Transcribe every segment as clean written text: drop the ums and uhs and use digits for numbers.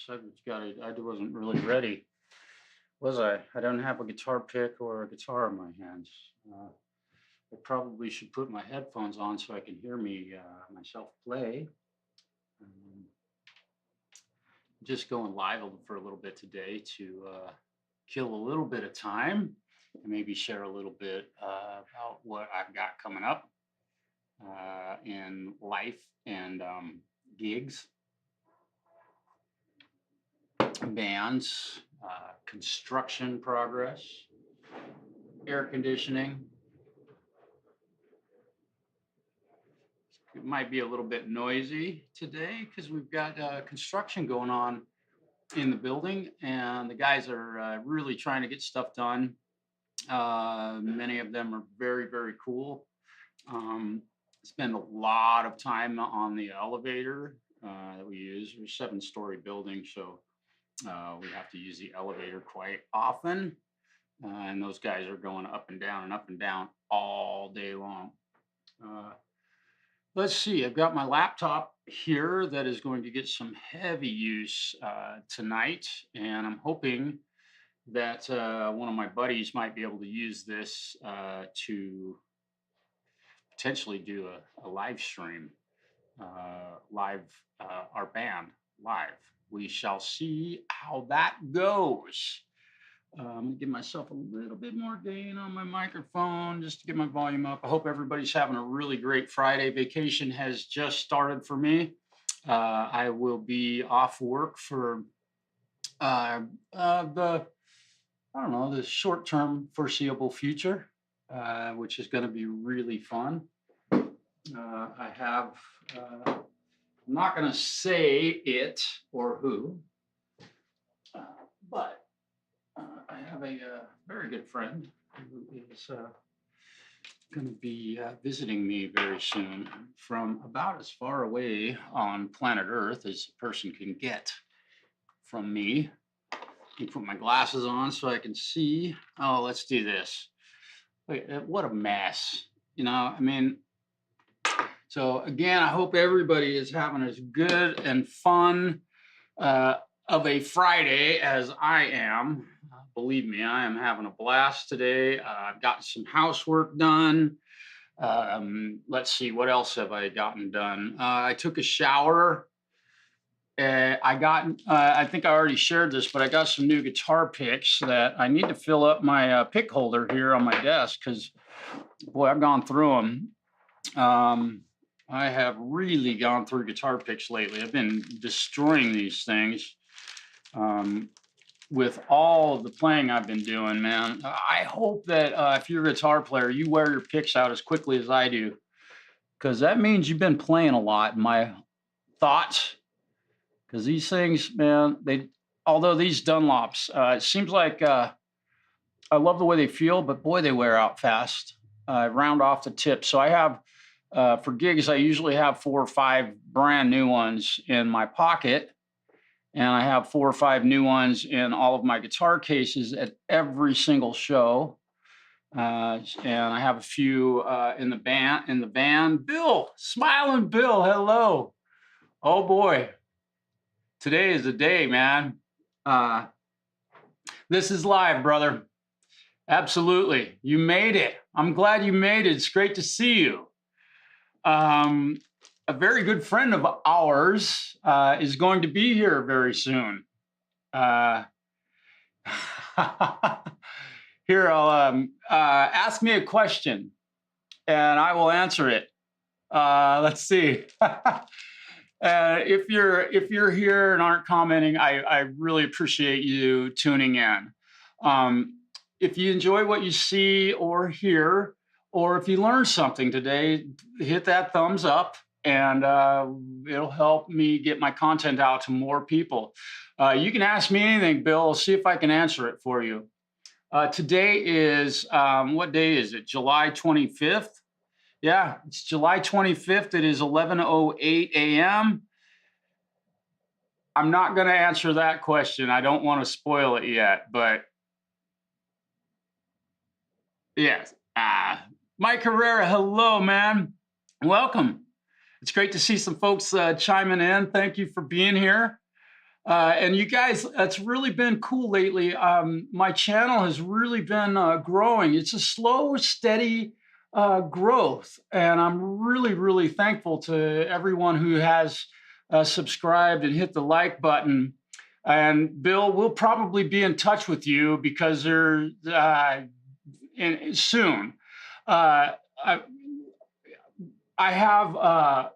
goodness, I wasn't really ready, was I? I don't have a guitar pick or a guitar in my hands. I probably should put my headphones on so I can hear myself play. Just going live for a little bit today to kill a little bit of time and maybe share a little bit about what I've got coming up in life and gigs, bands, construction progress, air conditioning. It might be a little bit noisy today because we've got construction going on in the building, and the guys are really trying to get stuff done. Many of them are very, very cool. Spend a lot of time on the elevator that we use. We're a 7-story building, so we have to use the elevator quite often. And those guys are going up and down all day long. Let's see, I've got my laptop here that is going to get some heavy use tonight, and I'm hoping that one of my buddies might be able to use this to potentially do a live stream, our band live. We shall see how that goes. Give myself a little bit more gain on my microphone just to get my volume up. I hope everybody's having a really great Friday. Vacation has just started for me. I will be off work for the short-term foreseeable future, which is going to be really fun. I'm not going to say it or who, but I have a very good friend who is going to be visiting me very soon from about as far away on planet Earth as a person can get from me. Let me put my glasses on so I can see. Oh, let's do this. Wait, what a mess. I mean, so again, I hope everybody is having as good and fun of a Friday as I am. Believe me, I am having a blast today. I've gotten some housework done. Let's see, what else have I gotten done? I took a shower. I think I already shared this, but I got some new guitar picks that I need to fill up my pick holder here on my desk because, boy, I've gone through them. I have really gone through guitar picks lately. I've been destroying these things. With all of the playing I've been doing, man. I hope that if you're a guitar player, you wear your picks out as quickly as I do, because that means you've been playing a lot. My thoughts, because these things, man, although these Dunlops, it seems like I love the way they feel, but boy, they wear out fast. Round off the tip. So I have, for gigs, I usually have 4 or 5 brand new ones in my pocket. And I have 4 or 5 new ones in all of my guitar cases at every single show. And I have a few in the van. Bill, smiling Bill, hello. Oh boy, today is the day, man. This is live, brother. Absolutely, you made it. I'm glad you made it. It's great to see you. A very good friend of ours is going to be here very soon. Here, I'll ask me a question, and I will answer it. Let's see. If you're here and aren't commenting, I really appreciate you tuning in. If you enjoy what you see or hear, or if you learned something today, hit that thumbs up. And it'll help me get my content out to more people. You can ask me anything, Bill. I'll see if I can answer it for you. Today is, what day is it? July 25th? Yeah, it's July 25th. It is 11:08 a.m. I'm not going to answer that question. I don't want to spoil it yet, but yes. Mike Herrera, hello, man. Welcome. It's great to see some folks chiming in. Thank you for being here. And you guys, it's really been cool lately. My channel has really been growing. It's a slow, steady growth. And I'm really, really thankful to everyone who has subscribed and hit the like button. And Bill, we'll probably be in touch with you because they're soon. I have,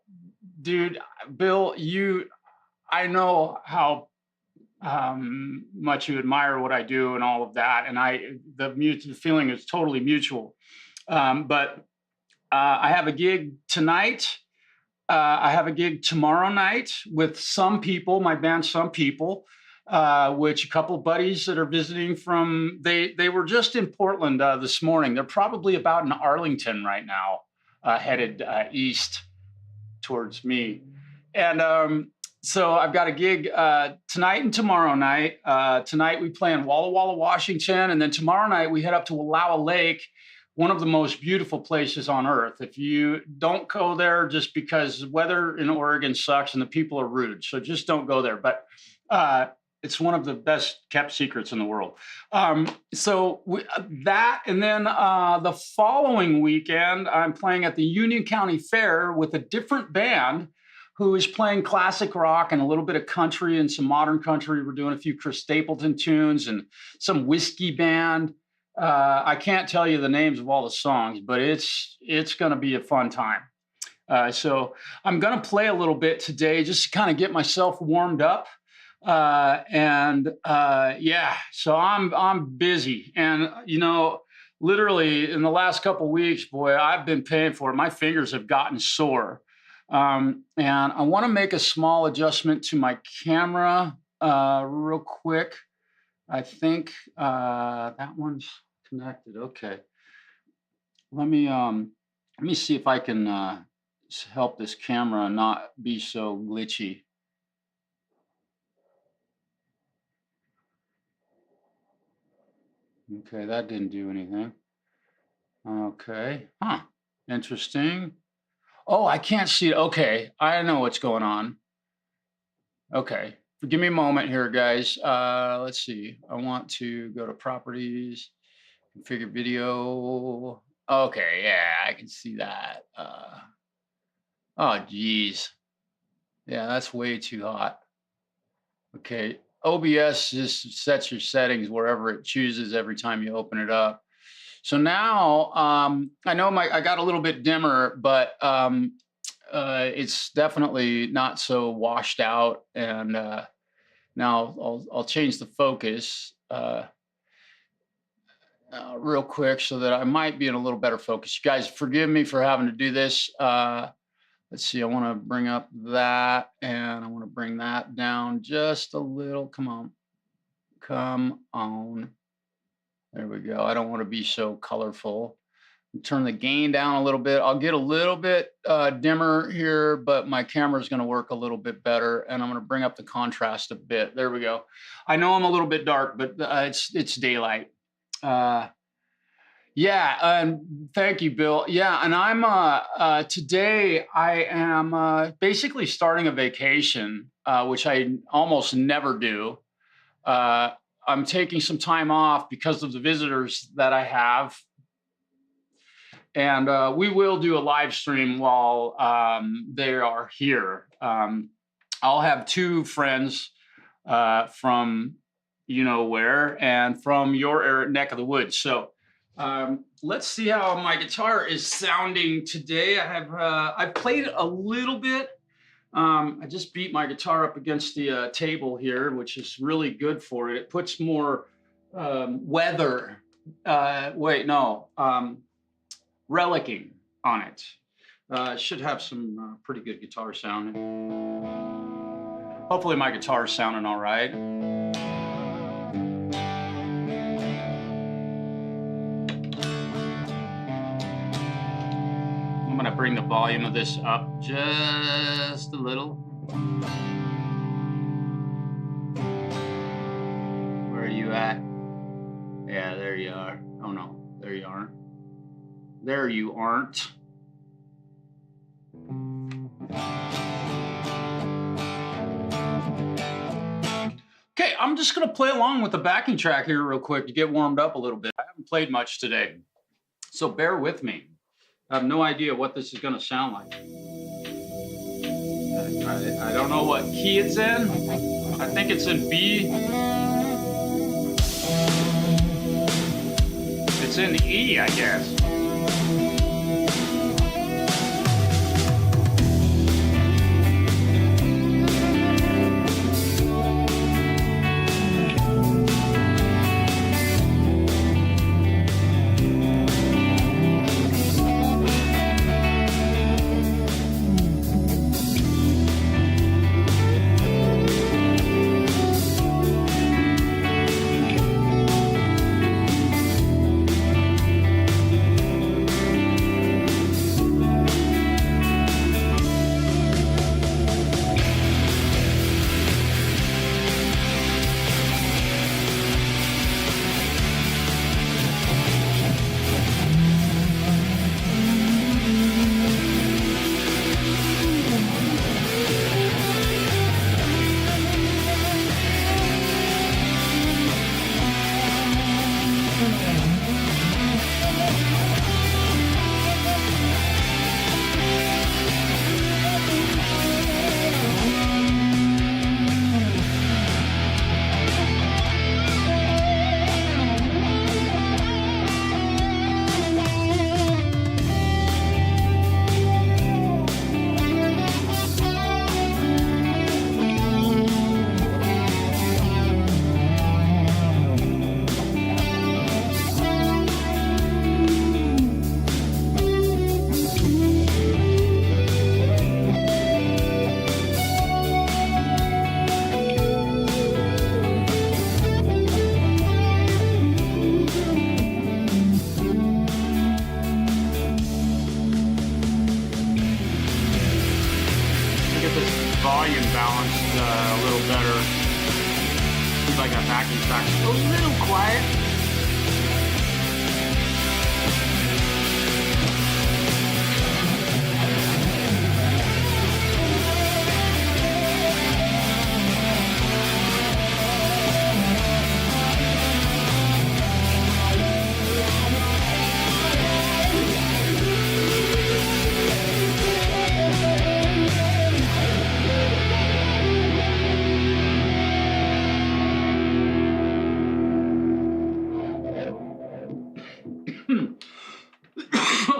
dude, Bill, I know how much you admire what I do and all of that, and the feeling is totally mutual. But I have a gig tonight. I have a gig tomorrow night with Some People, my band Some People, which a couple of buddies that are visiting from, they were just in Portland this morning. They're probably about in Arlington right now, headed east towards me. And so I've got a gig tonight and tomorrow night. Tonight we play in Walla Walla, Washington, and then tomorrow night we head up to Wallowa Lake, one of the most beautiful places on earth. If you don't go there, just because the weather in Oregon sucks and the people are rude, so just don't go there. But it's one of the best kept secrets in the world. So that, and then the following weekend, I'm playing at the Union County Fair with a different band who is playing classic rock and a little bit of country and some modern country. We're doing a few Chris Stapleton tunes and some whiskey band. I can't tell you the names of all the songs, but it's going to be a fun time. So I'm going to play a little bit today just to kind of get myself warmed up. Yeah, so I'm busy, and literally in the last couple of weeks, boy, I've been paying for it. My fingers have gotten sore. And I want to make a small adjustment to my camera real quick. I think that one's connected. Okay. Let me see if I can help this camera not be so glitchy. Okay, that didn't do anything. Okay. Huh. Interesting. Oh, I can't see it. Okay, I know what's going on. Okay, give me a moment here, guys. Let's see. I want to go to properties, configure video. Okay, yeah, I can see that. Oh, geez. Yeah, that's way too hot. Okay, OBS just sets your settings wherever it chooses every time you open it up. So now I know I got a little bit dimmer, but it's definitely not so washed out. And now I'll change the focus real quick so that I might be in a little better focus. You guys, forgive me for having to do this. Let's see, I want to bring up that, and I want to bring that down just a little. Come on. Come on. There we go. I don't want to be so colorful. Turn the gain down a little bit. I'll get a little bit dimmer here, but my camera is going to work a little bit better, and I'm going to bring up the contrast a bit. There we go. I know I'm a little bit dark, but it's daylight. Yeah, thank you, Bill. Yeah, and I'm today I am basically starting a vacation, which I almost never do. I'm taking some time off because of the visitors that I have, and we will do a live stream while they are here. I'll have two friends from where and from your neck of the woods. So. Let's see how my guitar is sounding today. I've played a little bit. I just beat my guitar up against the table here, which is really good for it. It puts more weather. Relicking on it. It should have some pretty good guitar sounding. Hopefully my guitar's sounding all right. I'm going to bring the volume of this up just a little. Where are you at? Yeah, there you are. Oh no, there you aren't. There you aren't. I'm just going to play along with the backing track here real quick to get warmed up a little bit. I haven't played much today, so bear with me. I have no idea what this is going to sound like. I don't know what key it's in. I think it's in B. It's in E, I guess. Volume balanced a little better. Seems like our backing track's a little quiet.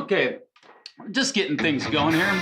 Okay, just getting things going here.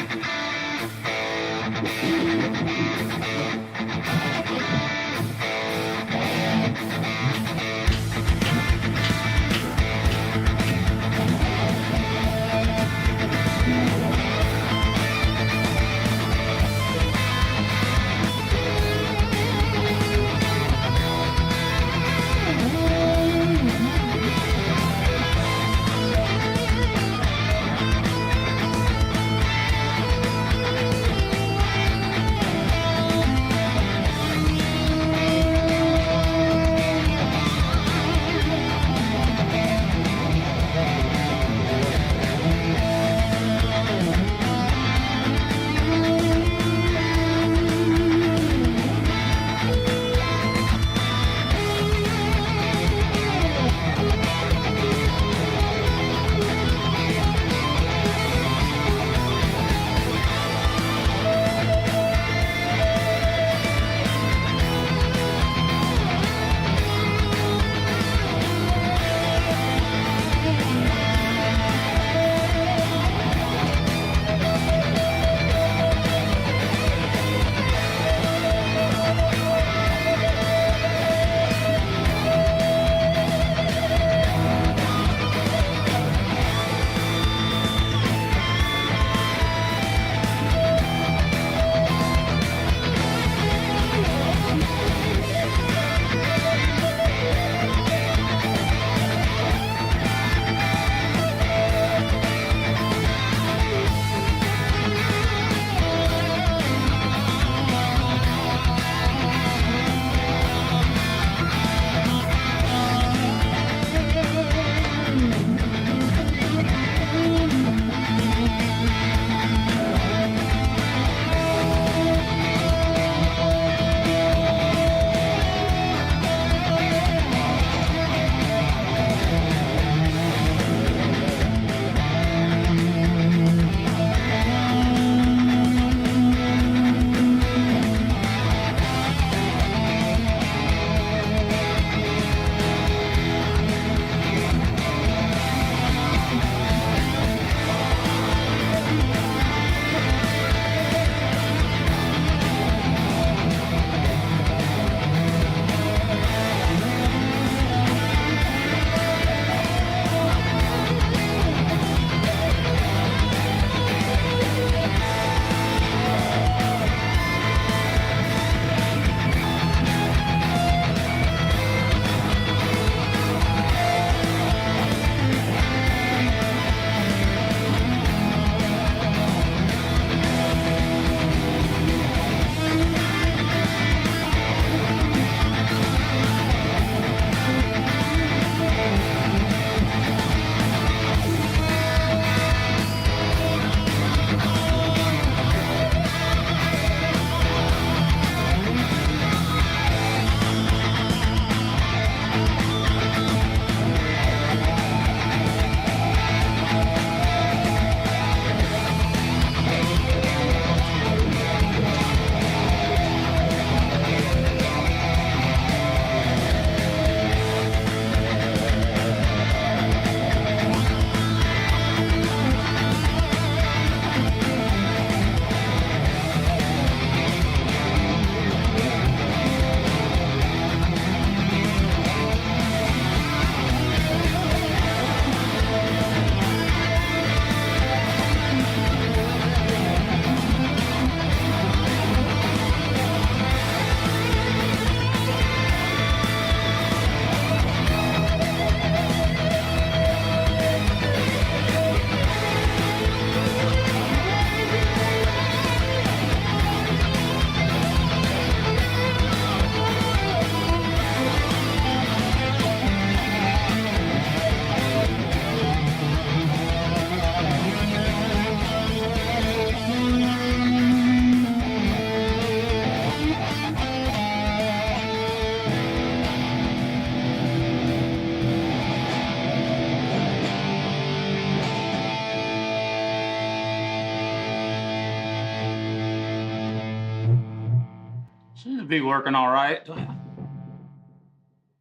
be working all right.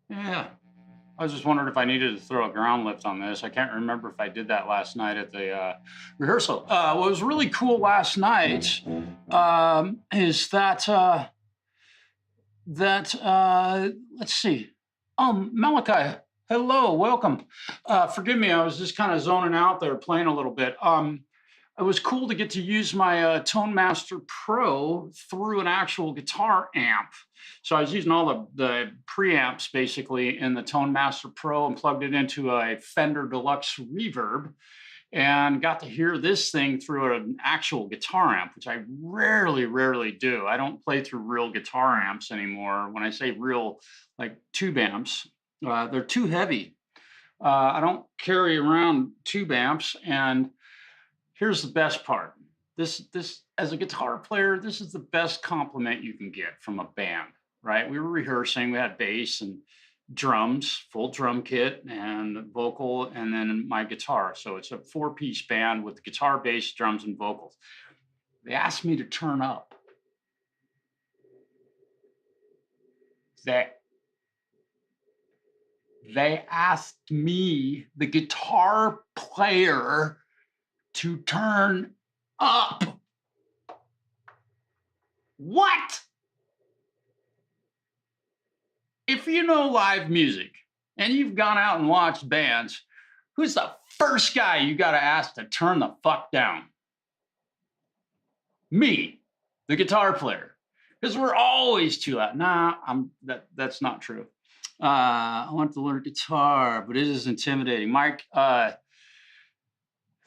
Yeah. I was just wondering if I needed to throw a ground lift on this. I can't remember if I did that last night at the rehearsal. What was really cool last night is that let's see. Malachi, hello, welcome. Forgive me, I was just kind of zoning out there, playing a little bit. It was cool to get to use my Tone Master Pro through an actual guitar amp. So I was using all the preamps basically in the Tone Master Pro and plugged it into a Fender Deluxe Reverb and got to hear this thing through an actual guitar amp, which I rarely do. I don't play through real guitar amps anymore. When I say real, like tube amps, they're too heavy. I don't carry around tube amps, and here's the best part. This as a guitar player, this is the best compliment you can get from a band, right? We were rehearsing, we had bass and drums, full drum kit and vocal, and then my guitar. So it's a 4-piece band with guitar, bass, drums, and vocals. They asked me to turn up. They asked me, the guitar player, to turn up. What? If you know live music and you've gone out and watched bands, who's the first guy you got to ask to turn the fuck down? Me, the guitar player, because we're always too loud. Nah, that's not true. I want to learn guitar, but it is intimidating. Mike,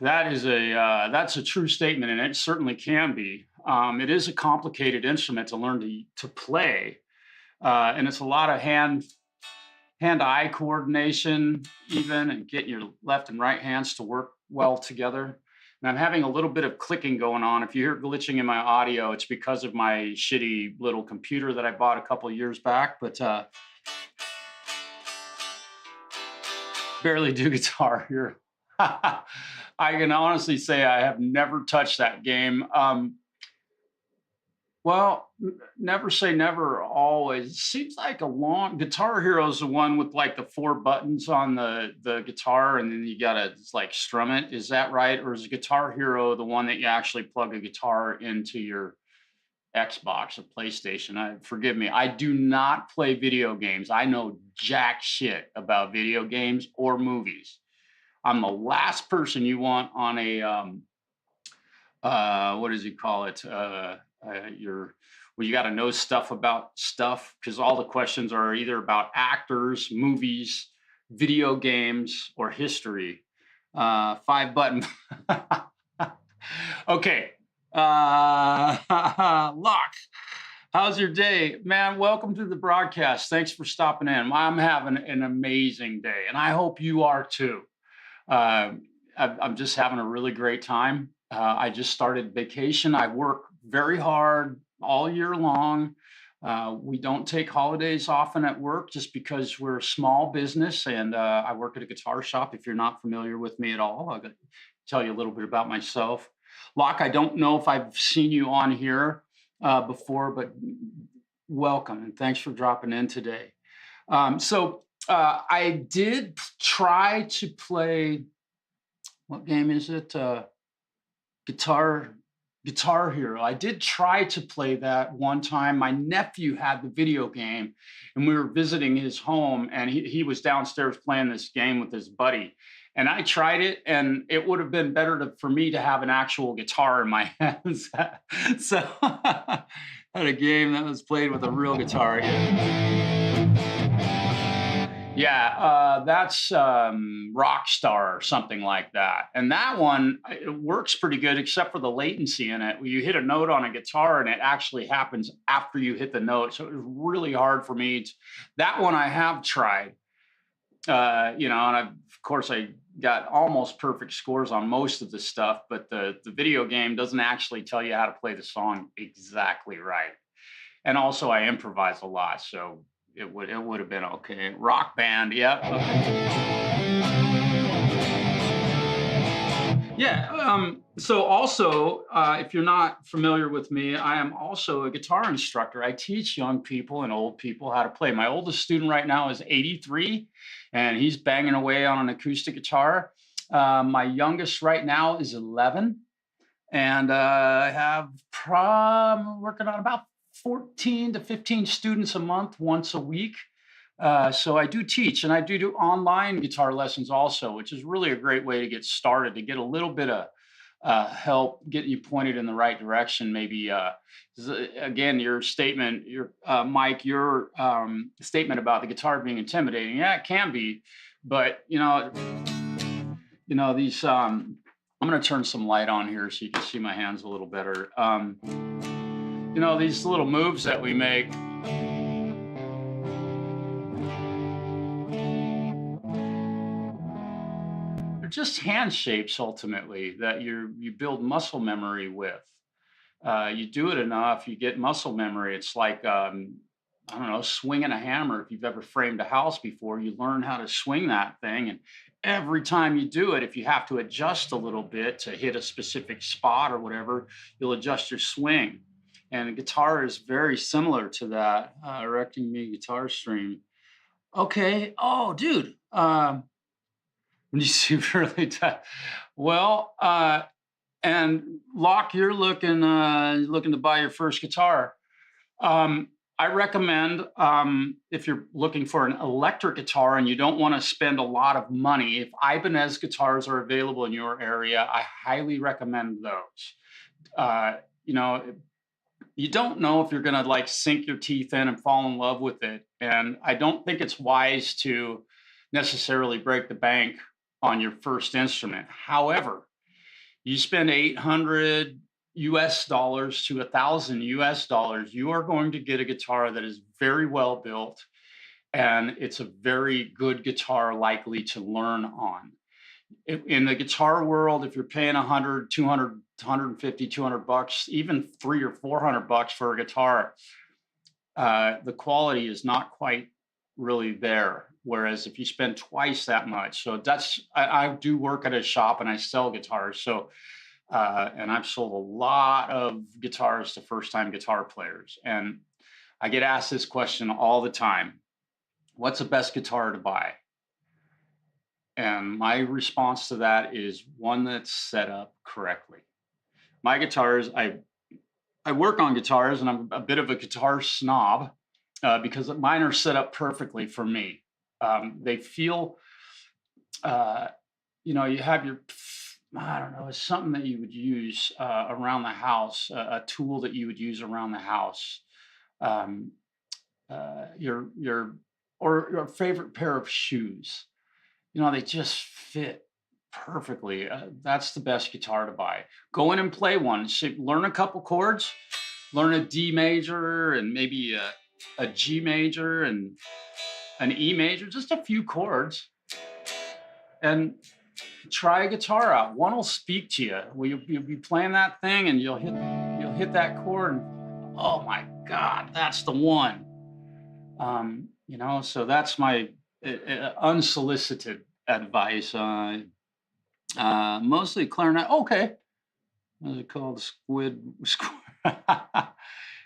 that's a true statement, and it certainly can be. It is a complicated instrument to learn to play, and it's a lot of hand-eye coordination, even, and getting your left and right hands to work well together. And I'm having a little bit of clicking going on. If you hear glitching in my audio, it's because of my shitty little computer that I bought a couple of years back, but barely do guitar here. I can honestly say I have never touched that game. Well, never say never always. It seems like a long Guitar Hero is the one with like the 4 buttons on the guitar, and then you gotta like strum it. Is that right? Or is Guitar Hero the one that you actually plug a guitar into your Xbox or PlayStation? Forgive me, I do not play video games. I know jack shit about video games or movies. I'm the last person you want on a what does he call it? You got to know stuff about stuff, because all the questions are either about actors, movies, video games, or history. 5-button. Okay. Locke, how's your day? Man, welcome to the broadcast. Thanks for stopping in. I'm having an amazing day, and I hope you are too. I'm just having a really great time. I just started vacation. I work very hard all year long. We don't take holidays often at work just because we're a small business, and I work at a guitar shop. If you're not familiar with me at all, I'll tell you a little bit about myself. Locke, I don't know if I've seen you on here before, but welcome, and thanks for dropping in today. I did try to play, what game is it? Guitar Hero. I did try to play that one time. My nephew had the video game, and we were visiting his home, and he was downstairs playing this game with his buddy. And I tried it, and it would have been better for me to have an actual guitar in my hands. So I had a game that was played with a real guitar. Yeah, that's Rockstar or something like that. And that one, it works pretty good, except for the latency in it. Where you hit a note on a guitar and it actually happens after you hit the note. So it was really hard for me. That one I have tried, and of course I got almost perfect scores on most of the stuff, but the video game doesn't actually tell you how to play the song exactly right. And also I improvise a lot, so it would have been okay. Rock Band, yep. Okay. Yeah. So also, if you're not familiar with me, I am also a guitar instructor. I teach young people and old people how to play. My oldest student right now is 83, and he's banging away on an acoustic guitar. My youngest right now is 11, and I have working on about 14 to 15 students a month, once a week. So I do teach, and I do online guitar lessons also, which is really a great way to get started, to get a little bit of help, get you pointed in the right direction. Maybe again, your statement, Mike, your statement about the guitar being intimidating. Yeah, it can be, but these. I'm going to turn some light on here so you can see my hands a little better. These little moves that we make. Just hand shapes ultimately that you build muscle memory with. You do it enough, you get muscle memory. It's like I don't know, swinging a hammer. If you've ever framed a house before, you learn how to swing that thing, and every time you do it, if you have to adjust a little bit to hit a specific spot or whatever, you'll adjust your swing. And a guitar is very similar to that. Erecting me guitar stream. Okay. Oh, dude. When you see really tough. Well, and Locke, you're looking to buy your first guitar. I recommend if you're looking for an electric guitar and you don't want to spend a lot of money, if Ibanez guitars are available in your area, I highly recommend those. You don't know if you're going to like sink your teeth in and fall in love with it, and I don't think it's wise to necessarily break the bank on your first instrument. However, you spend 800 US dollars to 1,000 US dollars, you are going to get a guitar that is very well built, and it's a very good guitar likely to learn on. In the guitar world, if you're paying 100, 200, 150, 200 bucks, even 300 or 400 bucks for a guitar, the quality is not quite really there. Whereas if you spend twice that much, so I do work at a shop and I sell guitars. So, and I've sold a lot of guitars to first-time guitar players. And I get asked this question all the time: what's the best guitar to buy? And my response to that is one that's set up correctly. My guitars, I work on guitars, and I'm a bit of a guitar snob because mine are set up perfectly for me. They feel, you have your, I don't know, it's something that you would use around the house, a tool that you would use around the house. Um, your favorite pair of shoes. They just fit perfectly. That's the best guitar to buy. Go in and play one. Learn a couple chords. Learn a D major and maybe a G major and an E major, just a few chords, and try a guitar out. One will speak to you. You'll be playing that thing, and you'll hit that chord, and oh my God, that's the one. So that's my unsolicited advice. Mostly clarinet. Okay, what is it called? Squid.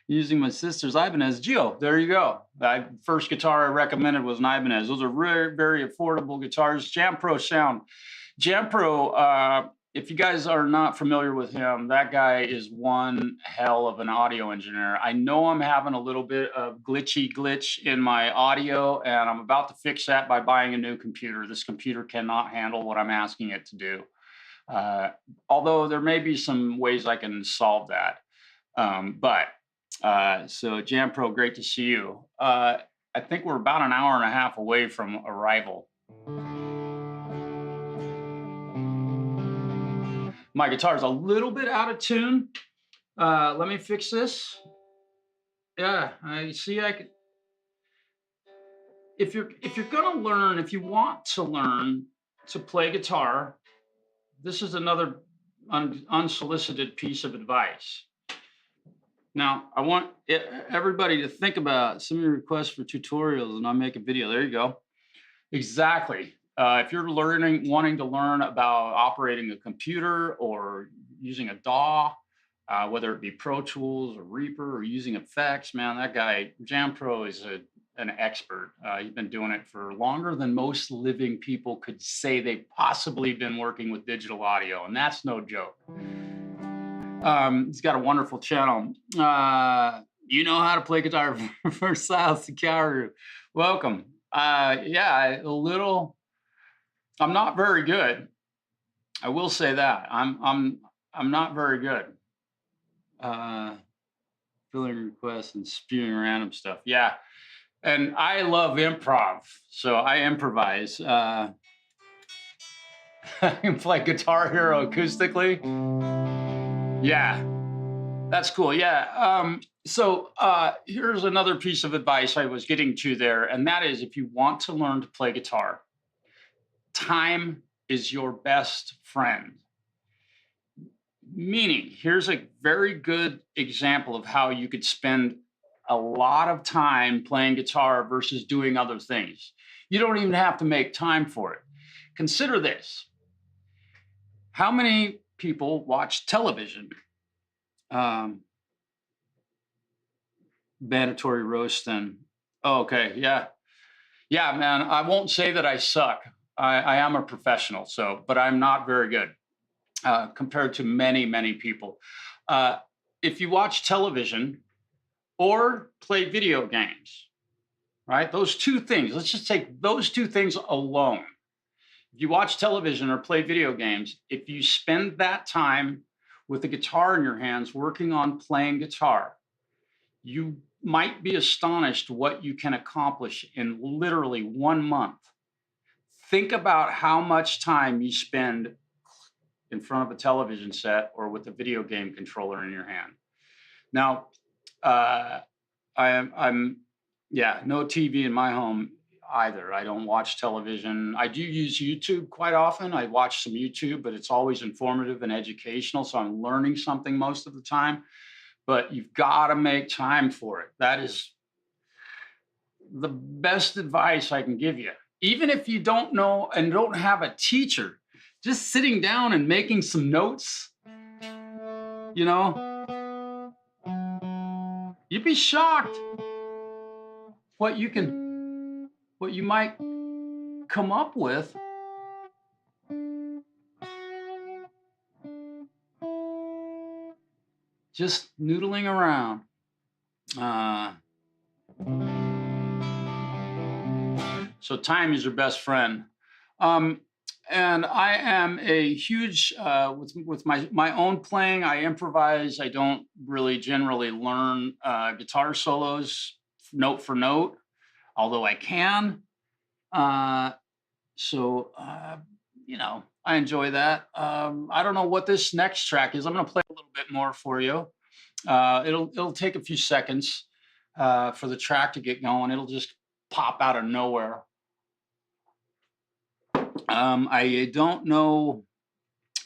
Using my sister's Ibanez. Geo, there you go. The first guitar I recommended was an Ibanez. Those are very, very affordable guitars. Jamprosound. Jampro, if you guys are not familiar with him, that guy is one hell of an audio engineer. I know I'm having a little bit of glitch in my audio, and I'm about to fix that by buying a new computer. This computer cannot handle what I'm asking it to do. Although there may be some ways I can solve that. So Jampro, great to see you. I think we're about an hour and a half away from arrival. My guitar is a little bit out of tune. Let me fix this. Yeah, I see. If you're gonna learn, if you want to learn to play guitar, this is another unsolicited piece of advice. Now, I want everybody to think about some of your requests for tutorials, and I'll make a video. There you go. Exactly. If you're wanting to learn about operating a computer or using a DAW, whether it be Pro Tools or Reaper or using effects, man, that guy, Jampro, is an expert. He's been doing it for longer than most living people could say they've possibly been working with digital audio, and that's no joke. He's got a wonderful channel. You know how to play guitar for Silas Sakaru. Welcome. Yeah, a little. I'm not very good. I will say that I'm not very good. Filling requests and spewing random stuff. Yeah, and I love improv, so I improvise. I can play Guitar Hero acoustically. Yeah, that's cool. Yeah. So here's another piece of advice I was getting to there, and that is if you want to learn to play guitar, time is your best friend. Meaning, here's a very good example of how you could spend a lot of time playing guitar versus doing other things. You don't even have to make time for it. Consider this. How many people watch television? Mandatory roasting. Oh, okay, yeah. Yeah, man, I won't say that I suck. I am a professional, but I'm not very good compared to many, many people. If you watch television or play video games, right? Those two things, let's just take those two things alone. If you watch television or play video games, if you spend that time with a guitar in your hands working on playing guitar, you might be astonished what you can accomplish in literally 1 month. Think about how much time you spend in front of a television set or with a video game controller in your hand. Now, yeah, no TV in my home either. I don't watch television. I do use YouTube quite often. I watch some YouTube, but it's always informative and educational, so I'm learning something most of the time. But you've got to make time for it. That is the best advice I can give you. Even if you don't know and don't have a teacher, just sitting down and making some notes, you know, you'd be shocked what you might come up with. Just noodling around. So time is your best friend. And I am a huge, with my own playing, I improvise. I don't really generally learn guitar solos note for note, although I can. You know, I enjoy that. I don't know what this next track is. I'm going to play a little bit more for you. It'll take a few seconds for the track to get going. It'll just pop out of nowhere. I don't know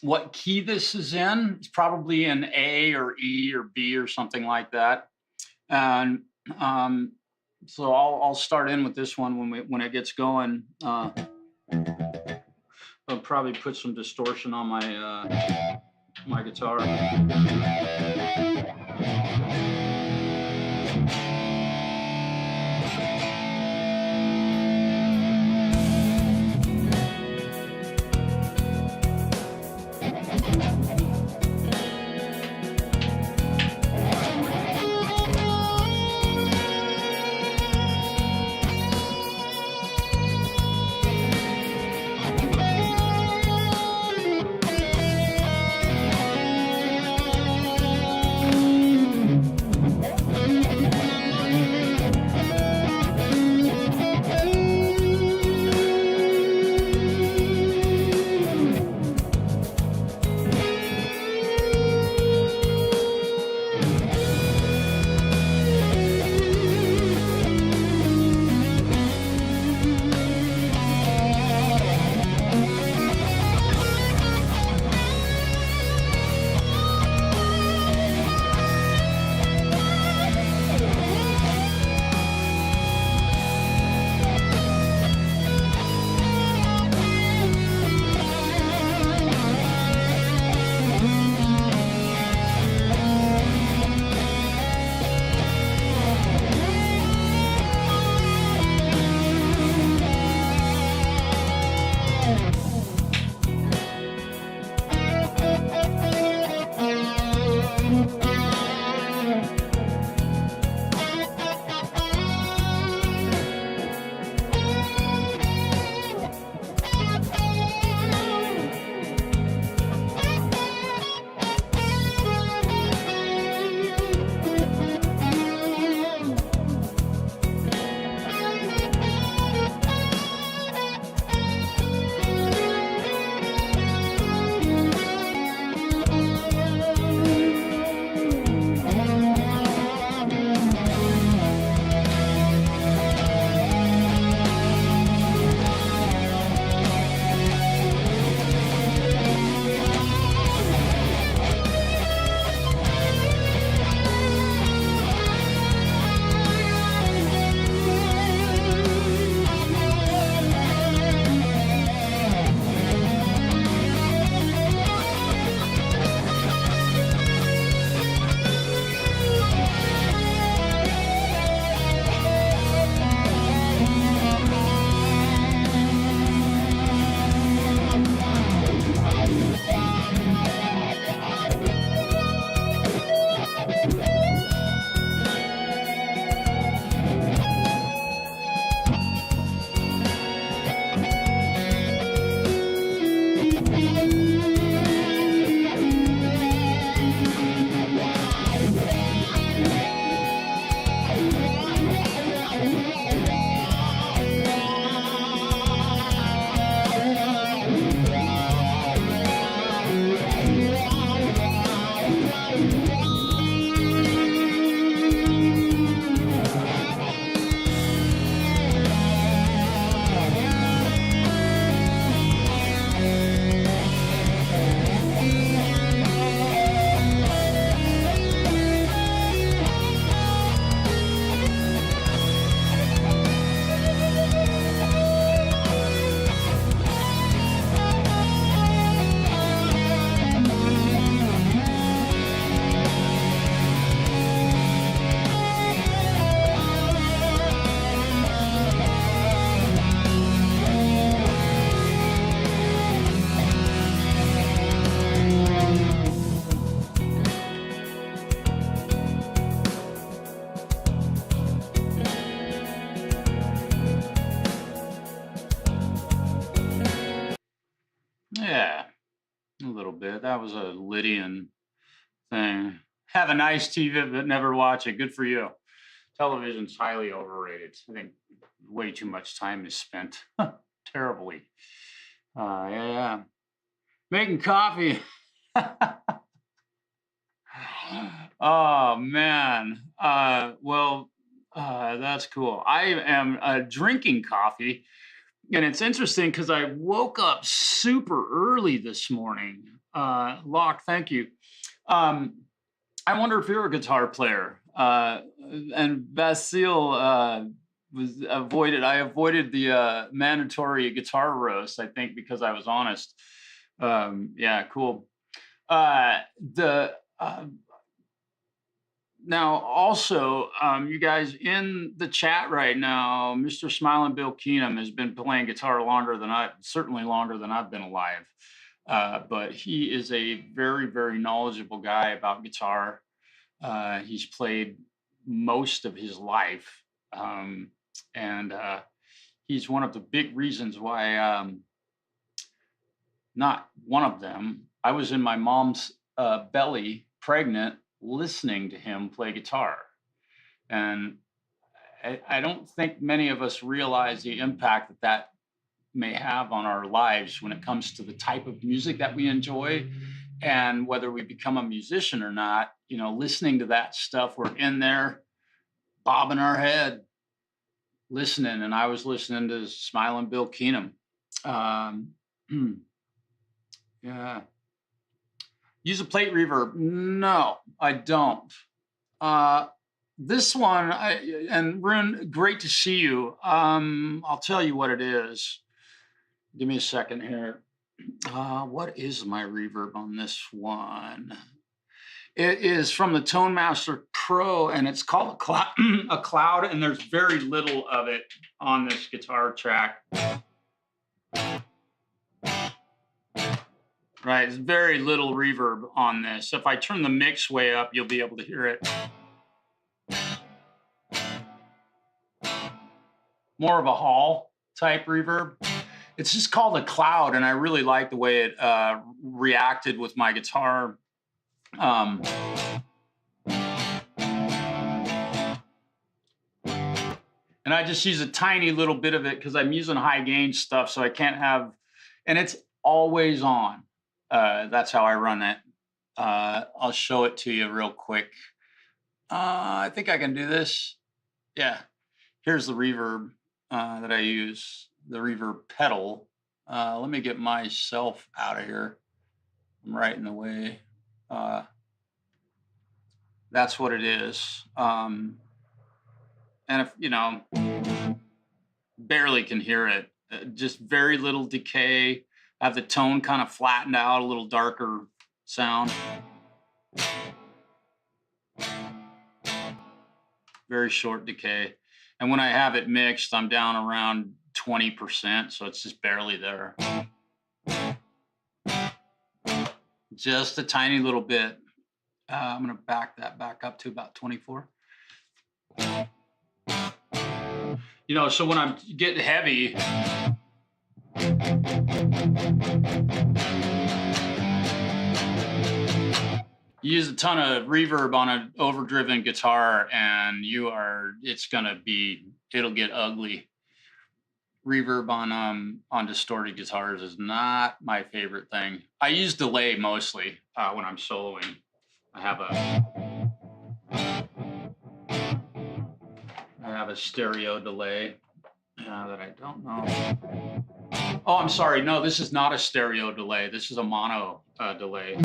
what key this is in. It's probably in A or E or B or something like that. And so I'll start in with this one when it gets going. I'll probably put some distortion on my my guitar. that was a Lydian thing. Have a nice TV, but never watch it. Good for you. Television's highly overrated. I think way too much time is spent terribly. Yeah. Making coffee. Oh man. That's cool. I am drinking coffee, and it's interesting because I woke up super early this morning. Locke, thank you. I wonder if you're a guitar player. And Basile I avoided the mandatory guitar roast, I think, because I was honest. Yeah, cool. Now, also, you guys in the chat right now, Mr. Smiling Bill Keenum has been playing guitar certainly longer than I've been alive. But he is a very, very knowledgeable guy about guitar. He's played most of his life. And he's one of the big reasons why, not one of them, I was in my mom's belly, pregnant, listening to him play guitar. And I don't think many of us realize the impact that may have on our lives when it comes to the type of music that we enjoy and whether we become a musician or not. You know, listening to that stuff, we're in there bobbing our head, listening. And I was listening to Smiling Bill Keenum. Yeah. Use a plate reverb? No, I don't. This one, and Rune, great to see you. I'll tell you what it is. Give me a second here. What is my reverb on this one? It is from the Tone Master Pro, and it's called a cloud, and there's very little of it on this guitar track. Right, there's very little reverb on this. If I turn the mix way up, you'll be able to hear it. More of a hall type reverb. It's just called a cloud, and I really like the way it reacted with my guitar. And I just use a tiny little bit of it because I'm using high gain stuff, so I can't have, and it's always on. That's how I run it. I'll show it to you real quick. I think I can do this. Yeah. Here's the reverb that I use, the reverb pedal. Let me get myself out of here. I'm right in the way. That's what it is. And if, you know, barely can hear it, just very little decay. I have the tone kind of flattened out, a little darker sound. Very short decay. And when I have it mixed, I'm down around 20%, so it's just barely there. Just a tiny little bit. I'm going to back that back up to about 24. You know, so when I'm getting heavy, you use a ton of reverb on an overdriven guitar and it'll get ugly. Reverb on distorted guitars is not my favorite thing. I use delay mostly when I'm soloing. I have a stereo delay that I don't know. Oh, I'm sorry. No, this is not a stereo delay. This is a mono delay.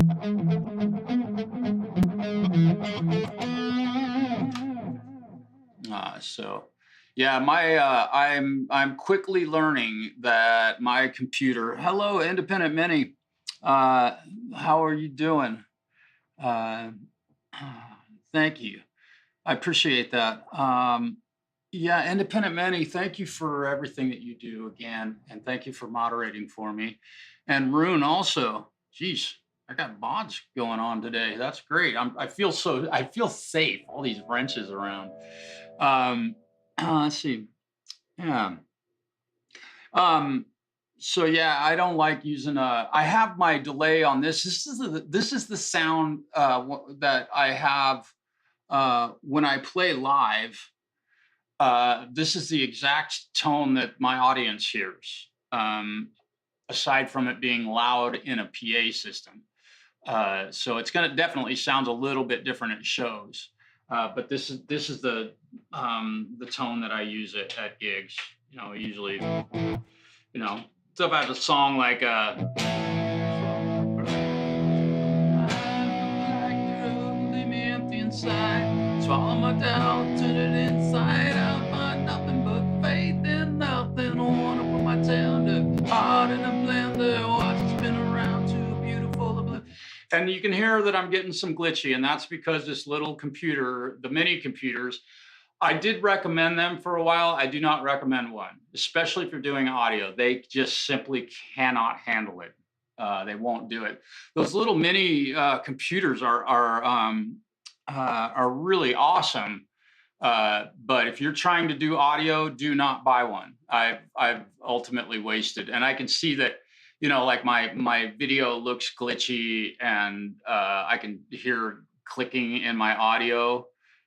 So, yeah, I'm quickly learning that my computer. Hello, Independent Mini. How are you doing? Thank you. I appreciate that. Yeah, Independent Mini, thank you for everything that you do again, and thank you for moderating for me. And Rune also. Geez, I got mods going on today. That's great. I feel safe. All these wrenches around. Let's see. Yeah. So yeah, I don't like using I have my delay on this. This is the sound that I have when I play live. This is the exact tone that my audience hears. Aside from it being loud in a PA system. So it's going to definitely sound a little bit different at shows. But this is the tone that I use at gigs. You know, usually, you know, so if I have a song like swallow my doubt, turn it inside out, find nothing but faith in nothing. I wanna put my tail to hard in a blender, watch it spin around to a beautiful oblivion. And you can hear that I'm getting some glitchy, and that's because this little computer, the mini computers, I did recommend them for a while. I do not recommend one, especially if you're doing audio. They just simply cannot handle it. They won't do it. Those little mini computers are really awesome. But if you're trying to do audio, do not buy one. I've ultimately wasted, and I can see that, you know, like my video looks glitchy, and I can hear clicking in my audio,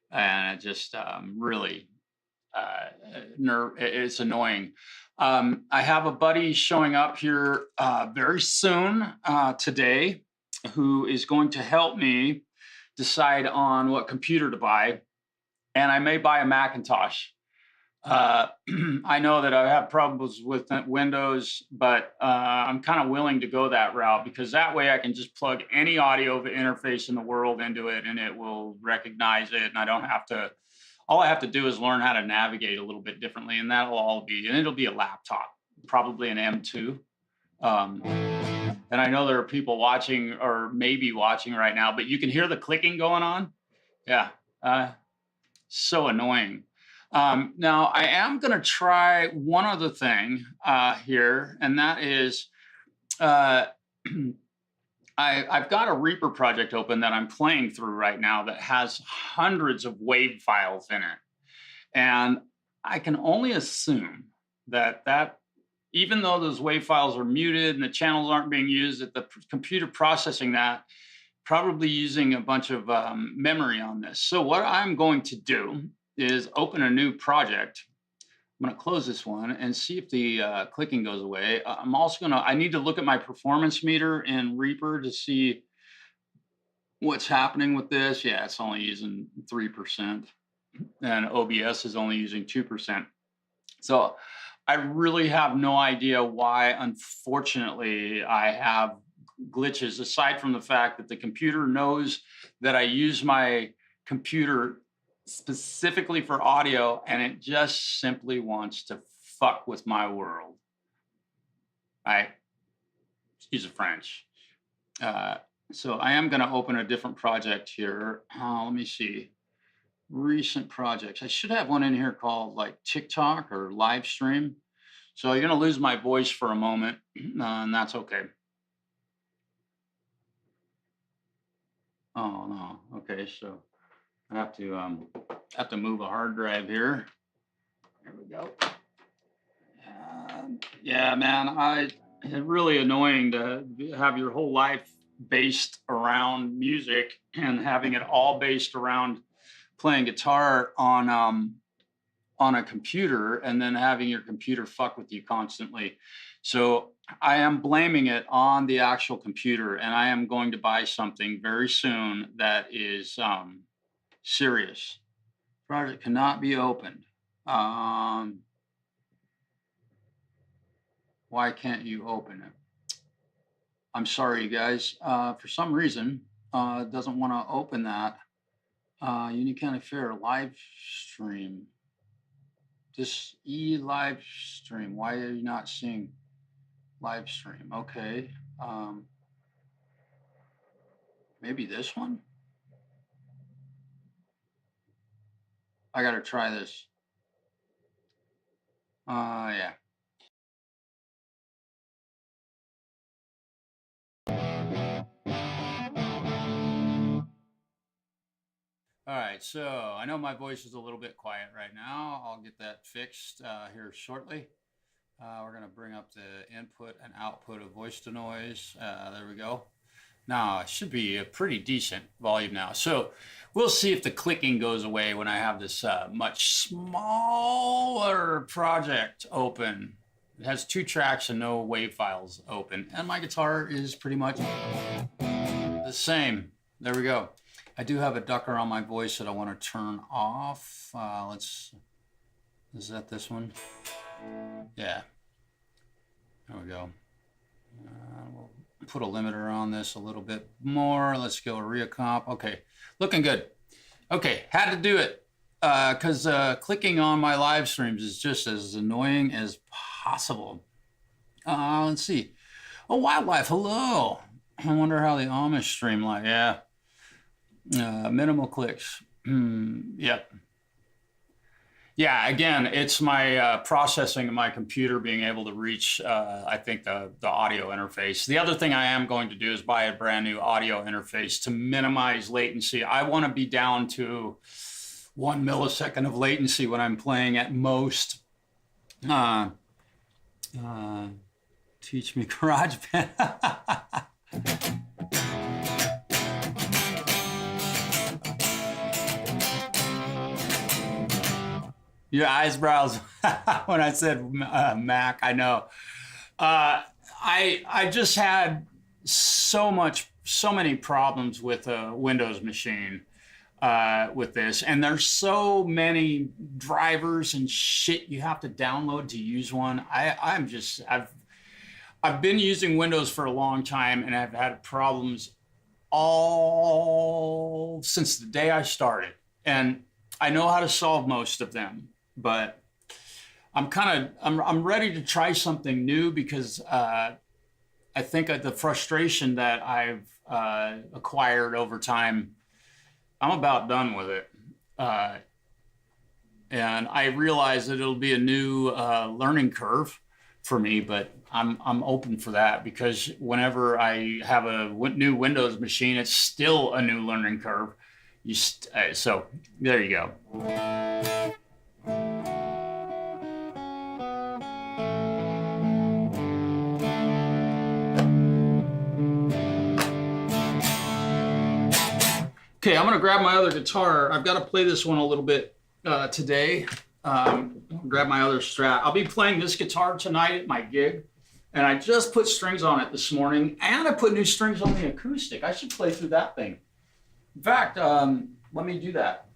and it just really it's annoying. I have a buddy showing up here very soon today, who is going to help me decide on what computer to buy, and I may buy a Macintosh. I know that I have problems with Windows, but I'm kind of willing to go that route, because that way I can just plug any audio interface in the world into it, and it will recognize it, and I don't have to. All I have to do is learn how to navigate a little bit differently, and that'll all be. And it'll be a laptop, probably an M2. And I know there are people watching, or maybe watching right now, but you can hear the clicking going on. Yeah, so annoying. Now, I am going to try one other thing here, and that is I've got a Reaper project open that I'm playing through right now that has hundreds of WAV files in it. And I can only assume that even though those WAV files are muted and the channels aren't being used, that the computer processing that, probably using a bunch of memory on this. So what I'm going to do is open a new project. I'm going to close this one and see if the clicking goes away. I'm also I need to look at my performance meter in Reaper to see what's happening with this. Yeah, it's only using 3%, and OBS is only using 2%. So I really have no idea why, unfortunately, I have glitches, aside from the fact that the computer knows that I use my computer specifically for audio, and it just simply wants to fuck with my world. Excuse the French. So I am going to open a different project here. Let me see. Recent projects. I should have one in here called like TikTok or live stream. So you're going to lose my voice for a moment, and that's okay. Oh no. Okay, so I have to move a hard drive here. There we go. Yeah, man, it's really annoying to have your whole life based around music and having it all based around playing guitar on a computer, and then having your computer fuck with you constantly. So I am blaming it on the actual computer, and I am going to buy something very soon that is serious. Project cannot be opened. Why can't you open it? I'm sorry, you guys. For some reason, it doesn't want to open that. Union County Fair live stream. This live stream. Why are you not seeing live stream? Okay. Maybe this one? I got to try this. Yeah. All right, so I know my voice is a little bit quiet right now. I'll get that fixed here shortly. We're going to bring up the input and output of voice to noise. There we go. Now it should be a pretty decent volume now. So we'll see if the clicking goes away when I have this much smaller project open. It has 2 tracks and no WAV files open. And my guitar is pretty much the same. There we go. I do have a ducker on my voice that I want to turn off. Is that this one? Yeah. There we go. We'll put a limiter on this a little bit more. Let's go reaccomp. Okay, looking good. Okay, had to do it because clicking on my live streams is just as annoying as possible. Let's see. Oh, wildlife, hello. I wonder how the Amish stream like. Yeah. Minimal clicks. Yep. Yeah, again, it's my processing of my computer being able to reach, I think, the audio interface. The other thing I am going to do is buy a brand new audio interface to minimize latency. I want to be down to 1 millisecond of latency when I'm playing at most. Teach me GarageBand. Your eyebrows when I said Mac, I know. I just had so many problems with a Windows machine with this, and there's so many drivers and shit you have to download to use one. I've been using Windows for a long time, and I've had problems all since the day I started, and I know how to solve most of them. But I'm ready to try something new because I think the frustration that I've acquired over time, I'm about done with it. And I realize that it'll be a new learning curve for me, but I'm open for that because whenever I have a new Windows machine, it's still a new learning curve. So there you go. Okay, I'm gonna grab my other guitar. I've got to play this one a little bit today. Grab my other Strat. I'll be playing this guitar tonight at my gig, and I just put strings on it this morning, and I put new strings on the acoustic. I should play through that thing. In fact, let me do that.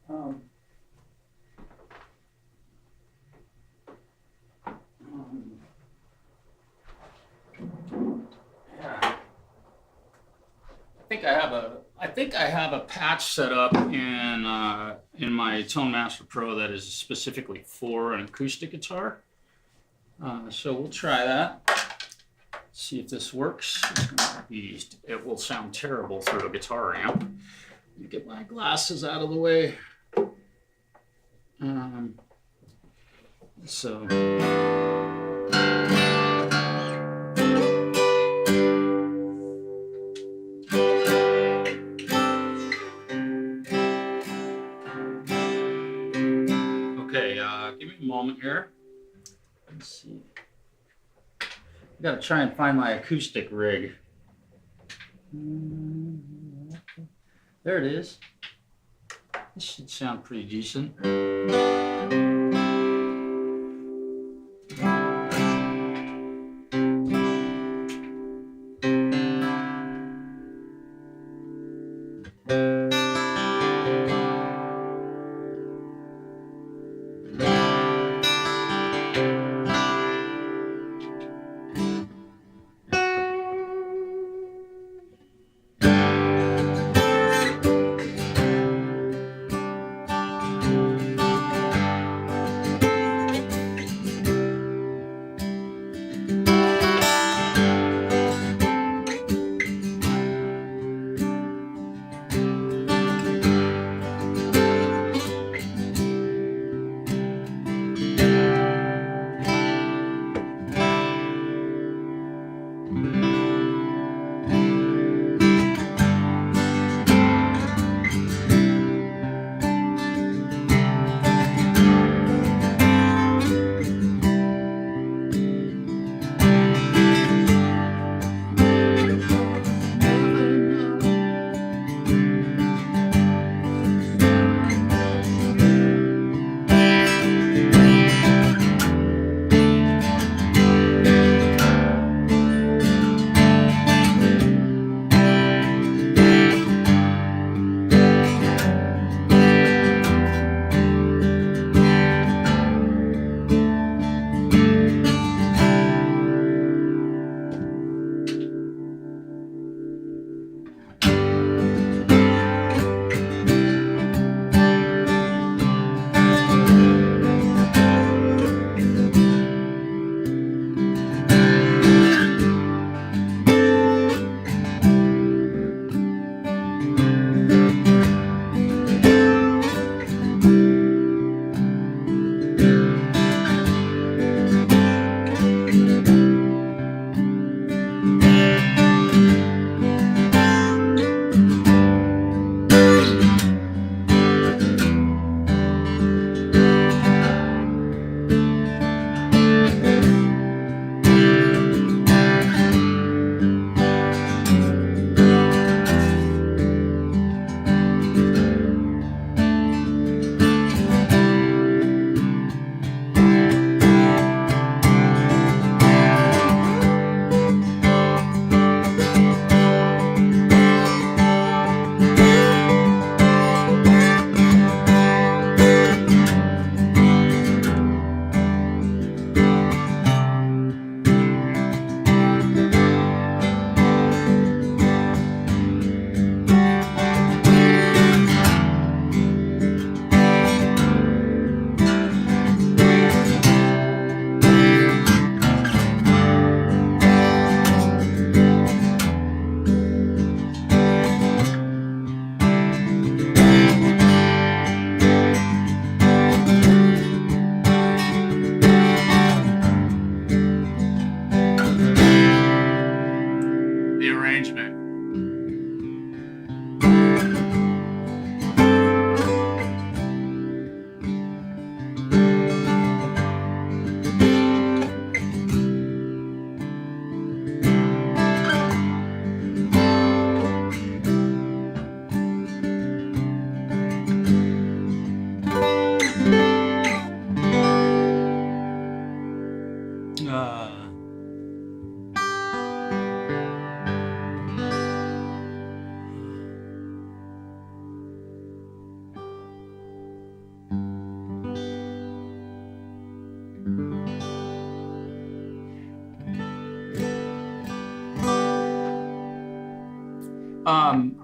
Yeah. I think I have a patch set up in my Tone Master Pro that is specifically for an acoustic guitar. So we'll try that. See if this works. It will sound terrible through a guitar amp. Let me get my glasses out of the way. Give me a moment here. Let's see. I gotta try and find my acoustic rig. There it is. This should sound pretty decent.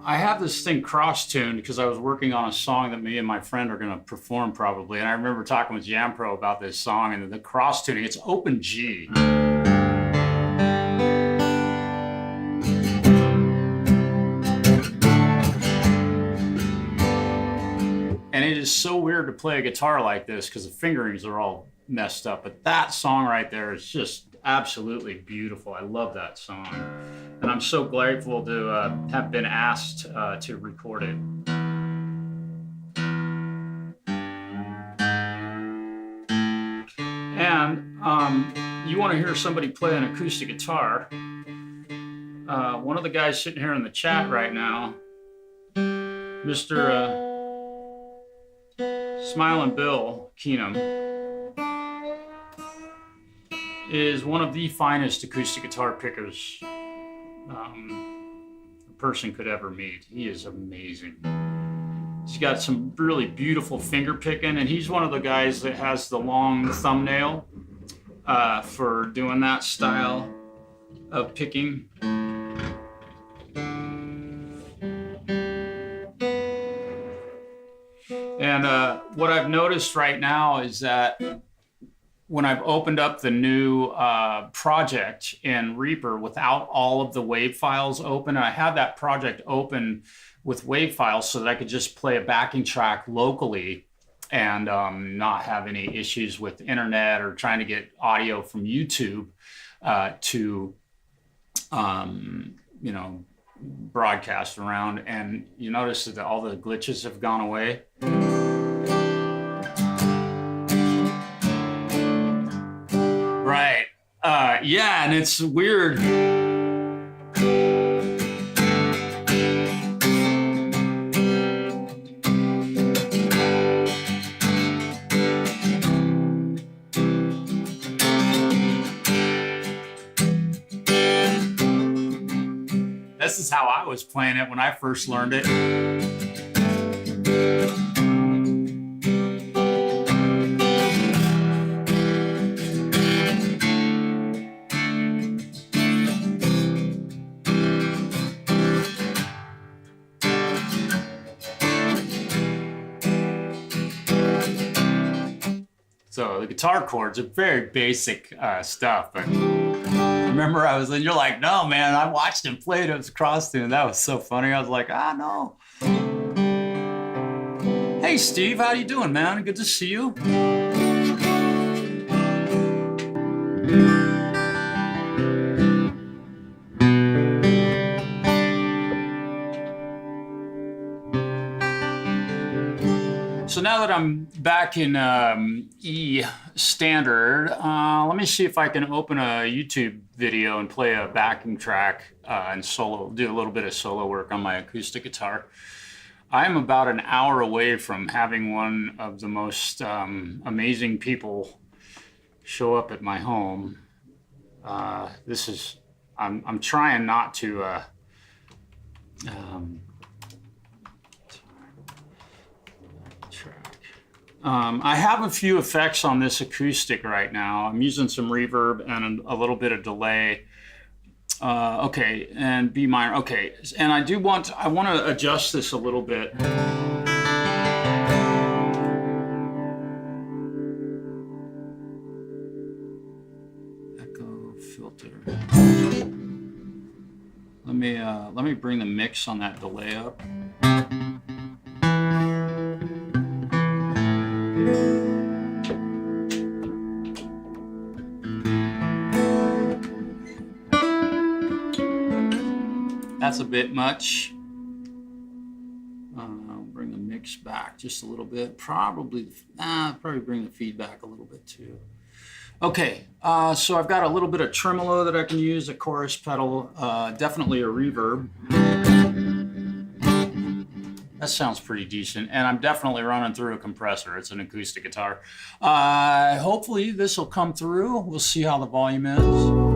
I have this thing cross-tuned because I was working on a song that me and my friend are going to perform probably. And I remember talking with Jampro about this song and the cross-tuning. It's open G. And it is so weird to play a guitar like this because the fingerings are all messed up. But that song right there is just absolutely beautiful. I love that song. And I'm so grateful to have been asked to record it. And you want to hear somebody play an acoustic guitar. One of the guys sitting here in the chat right now, Mr. Smiling Bill Keenum, is one of the finest acoustic guitar pickers a person could ever meet. He is amazing. He's got some really beautiful finger picking, and he's one of the guys that has the long thumbnail for doing that style of picking. And what I've noticed right now is that when I've opened up the new project in Reaper without all of the WAV files open, I had that project open with WAV files so that I could just play a backing track locally and not have any issues with the internet or trying to get audio from YouTube to, you know, broadcast around. And you notice that all the glitches have gone away. Right. Yeah, and it's weird. This is how I was playing it when I first learned it. So the guitar chords are very basic stuff, but remember you're like, no, man, I watched him play it. It was cross tune. That was so funny. I was like, no. Hey, Steve, how you doing, man? Good to see you. So now that I'm back in E standard, let me see if I can open a YouTube video and play a backing track and do a little bit of solo work on my acoustic guitar. I'm about an hour away from having one of the most amazing people show up at my home. I'm trying not to I have a few effects on this acoustic right now. I'm using some reverb and a little bit of delay. Okay, and B minor. Okay, and I want to adjust this a little bit. Echo filter. Let me bring the mix on that delay up. That's a bit much. I'll bring the mix back just a little bit. Probably bring the feedback a little bit too. Okay, so I've got a little bit of tremolo that I can use, a chorus pedal, definitely a reverb. That sounds pretty decent, and I'm definitely running through a compressor. It's an acoustic guitar. Hopefully this will come through. We'll see how the volume is.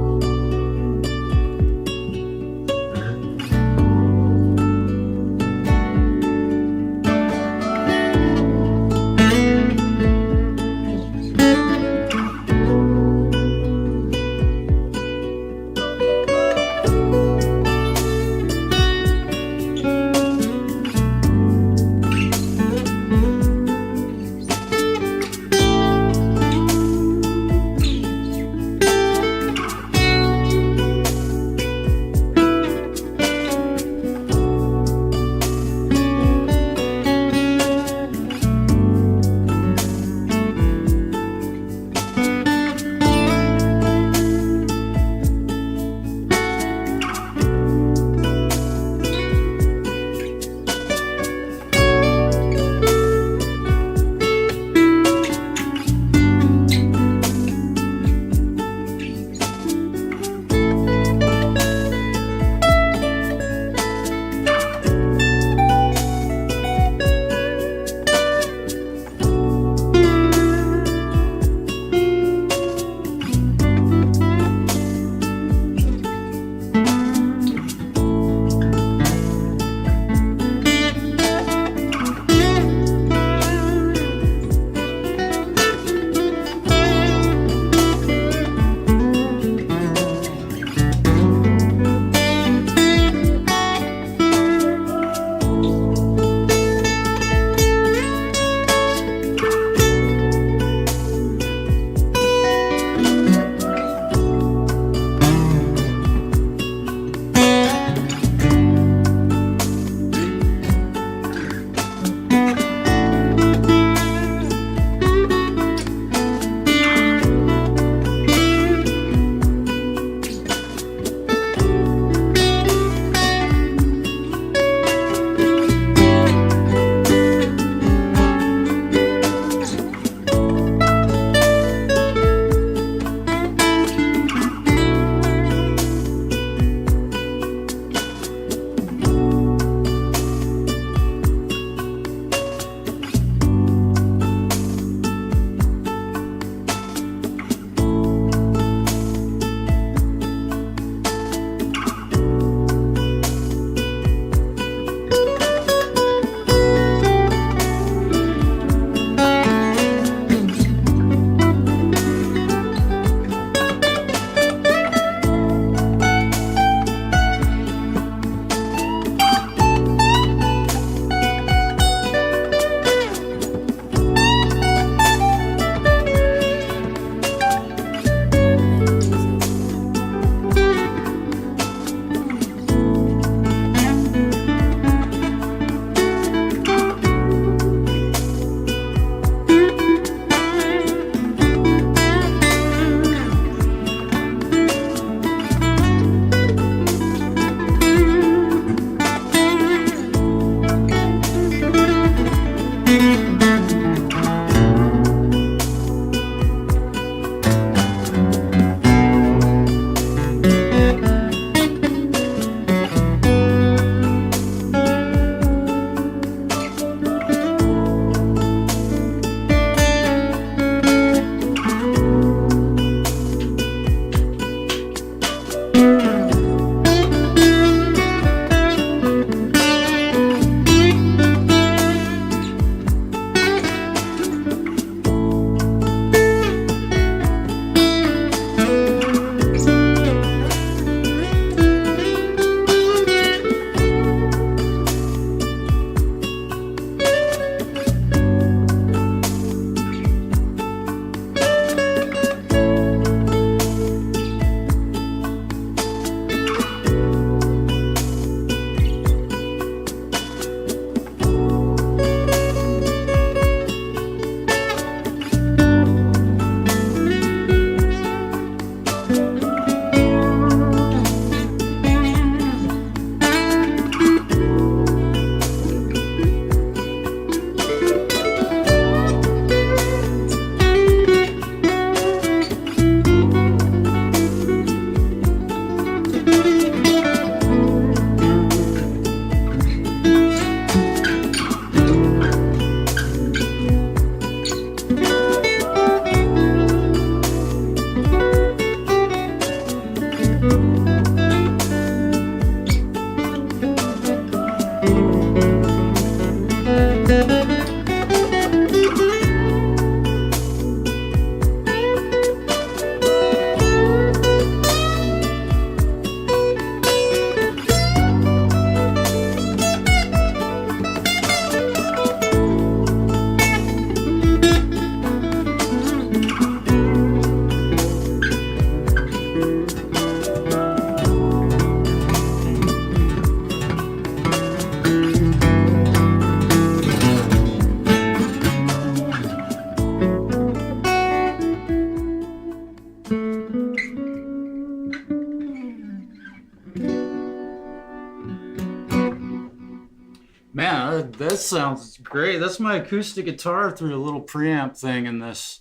That sounds great. That's my acoustic guitar through a little preamp thing in this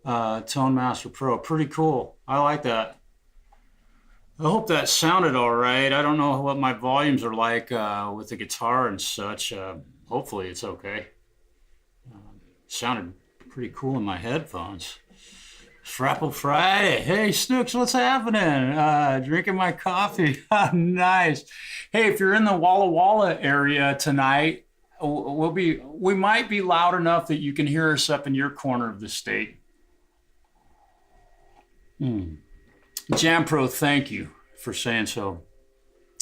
Tone Master Pro. Pretty cool. I like that. I hope that sounded all right. I don't know what my volumes are like with the guitar and such. Hopefully it's okay. Sounded pretty cool in my headphones. Frapple Friday. Hey, Snooks, what's happening? Drinking my coffee. Nice. Hey, if you're in the Walla Walla area tonight, we might be loud enough that you can hear us up in your corner of the state. Jampro, thank you for saying so.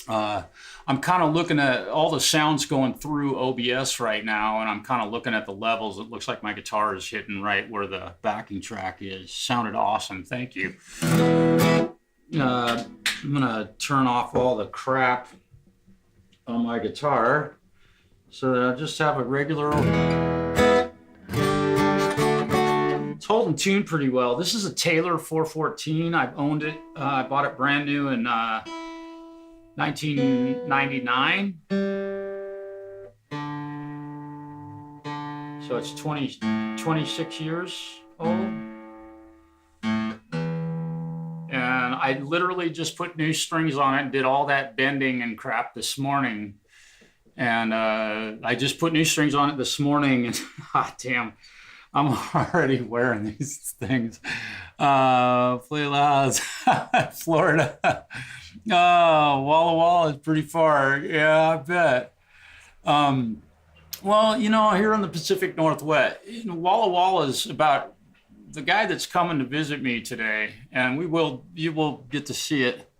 I'm kind of looking at all the sounds going through OBS right now, and I'm kind of looking at the levels. It looks like my guitar is hitting right where the backing track is. Sounded awesome. Thank you. I'm going to turn off all the crap on my guitar so that I just have a regular... It's holding tune pretty well. This is a Taylor 414. I've owned it. I bought it brand new in 1999. So it's 26 years old. And I literally just put new strings on it and did all that bending and crap this morning. And I just put new strings on it this morning, and damn, I'm already wearing these things. Play loud. Florida. Oh, Walla Walla is pretty far. Yeah, I bet. Well, you know, here in the Pacific Northwest, Walla Walla is about the guy that's coming to visit me today, and you will get to see it.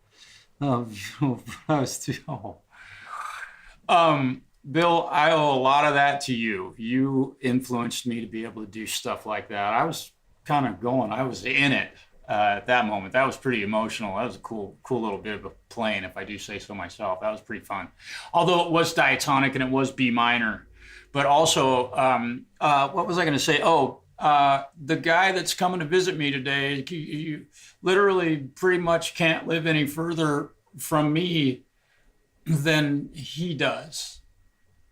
Bill, I owe a lot of that to you. You influenced me to be able to do stuff like that. I was kind of going, I was in it at that moment. That was pretty emotional. That was a cool little bit of a playing, if I do say so myself. That was pretty fun. Although it was diatonic and it was B minor. But also, what was I going to say? Oh, the guy that's coming to visit me today, you literally pretty much can't live any further from me than he does.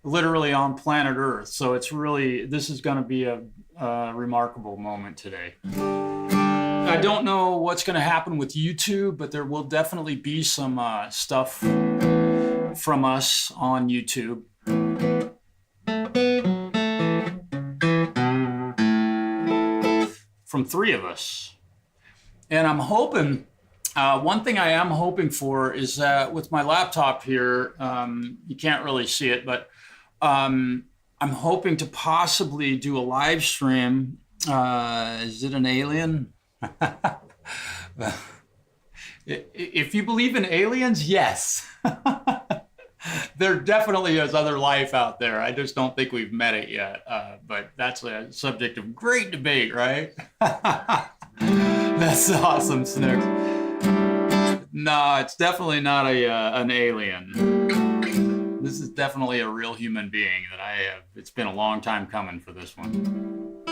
Literally on planet Earth. So it's really, this is going to be a remarkable moment today. I don't know what's going to happen with YouTube, but there will definitely be some stuff from us on YouTube. From three of us. And I'm hoping, one thing I am hoping for is that with my laptop here, you can't really see it, but I'm hoping to possibly do a live stream. Is it an alien? If you believe in aliens, yes. There definitely is other life out there. I just don't think we've met it yet. But that's a subject of great debate, right? That's awesome, Snook. No, it's definitely not an alien. This is definitely a real human being that I have. It's been a long time coming for this one.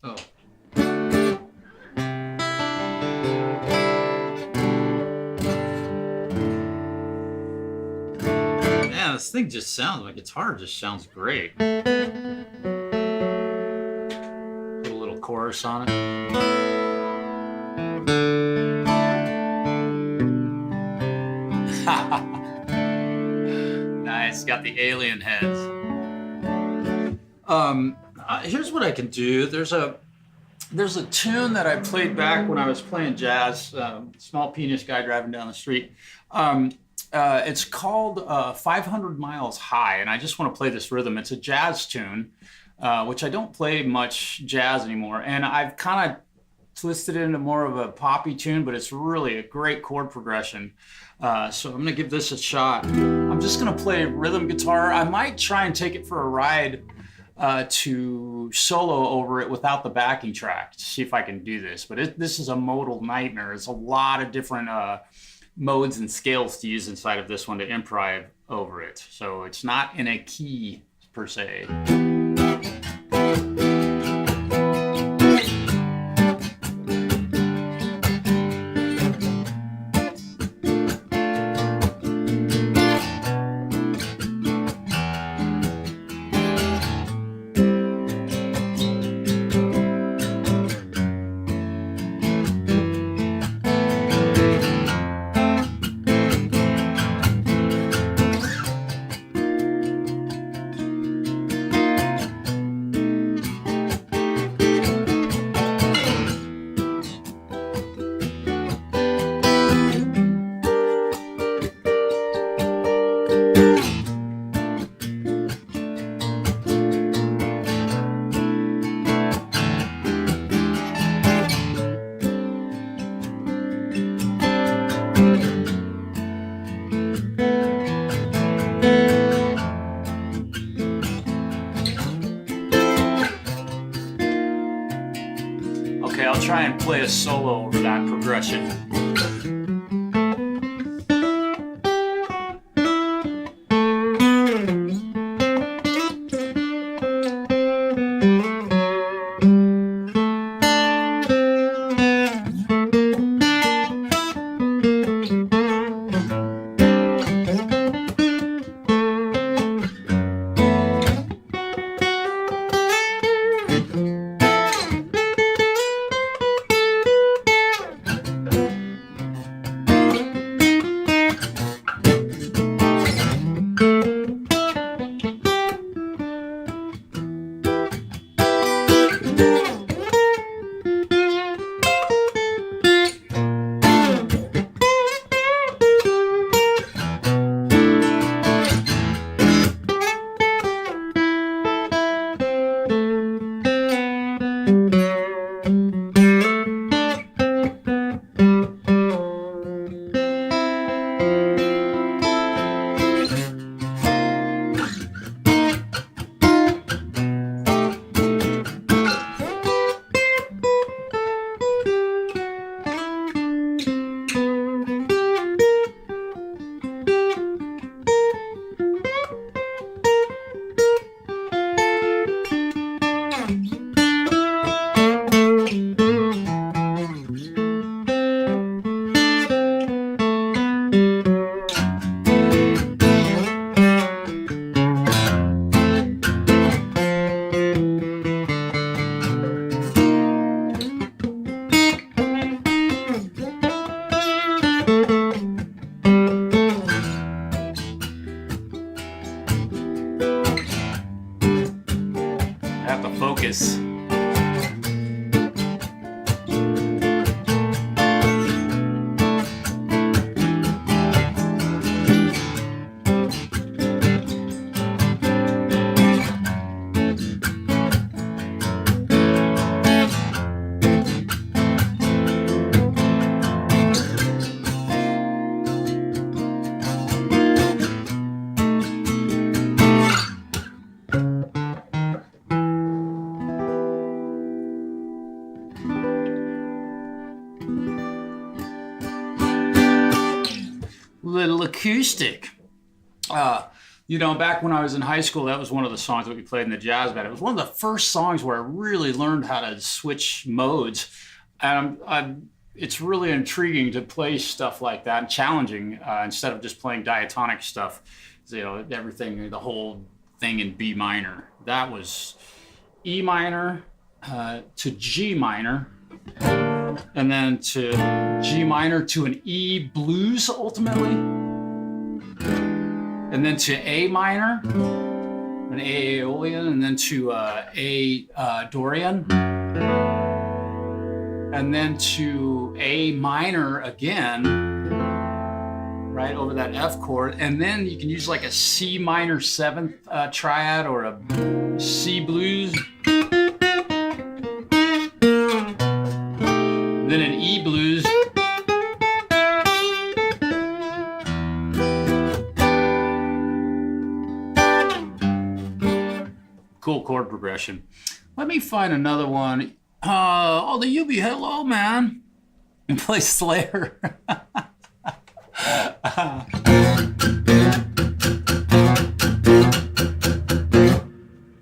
Oh. Man, this thing just sounds, my guitar just sounds great. Put a little chorus on it. Nice, got the alien heads. Here's what I can do. There's a tune that I played back when I was playing jazz. Small penis guy driving down the street. It's called 500 Miles High, and I just want to play this rhythm. It's a jazz tune, which I don't play much jazz anymore, and I've kind of twisted it into more of a poppy tune, but it's really a great chord progression. So I'm gonna give this a shot. I'm just gonna play rhythm guitar. I might try and take it for a ride to solo over it without the backing track to see if I can do this. But this is a modal nightmare. It's a lot of different modes and scales to use inside of this one to improv over it. So it's not in a key per se. I'll try and play a solo over that progression. Focus. Little acoustic. You know, back when I was in high school, that was one of the songs that we played in the jazz band. It was one of the first songs where I really learned how to switch modes. And it's really intriguing to play stuff like that and challenging instead of just playing diatonic stuff. You know, everything, the whole thing in B minor. That was E minor to G minor, and then to G minor to an E blues ultimately, and then to A minor, an A Aeolian, and then to A Dorian, and then to A minor again, right over that F chord, and then you can use like a C minor 7th triad or a C blues, then an E blues, cool chord progression. Let me find another one. Oh, the TheUbie, hello, man. And play Slayer.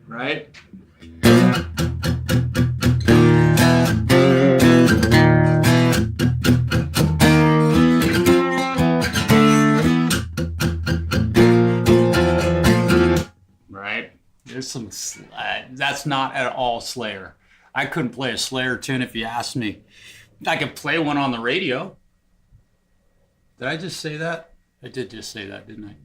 Right? Right? There's some, that's not at all Slayer. I couldn't play a Slayer tune if you asked me. I could play one on the radio. Did I just say that? I did just say that, didn't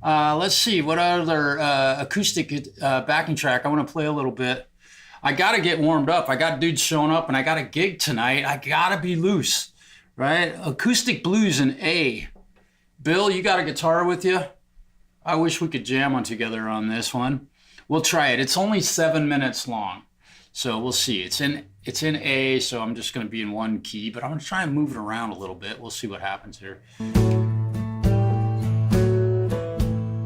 I? Let's see, what other acoustic backing track? I want to play a little bit. I got to get warmed up. I got dudes showing up and I got a gig tonight. I got to be loose, right? Acoustic blues in A. Bill, you got a guitar with you? I wish we could jam on together on this one. We'll try it. It's only 7 minutes long. So we'll see. It's in A, so I'm just going to be in one key, but I'm going to try and move it around a little bit. We'll see what happens here.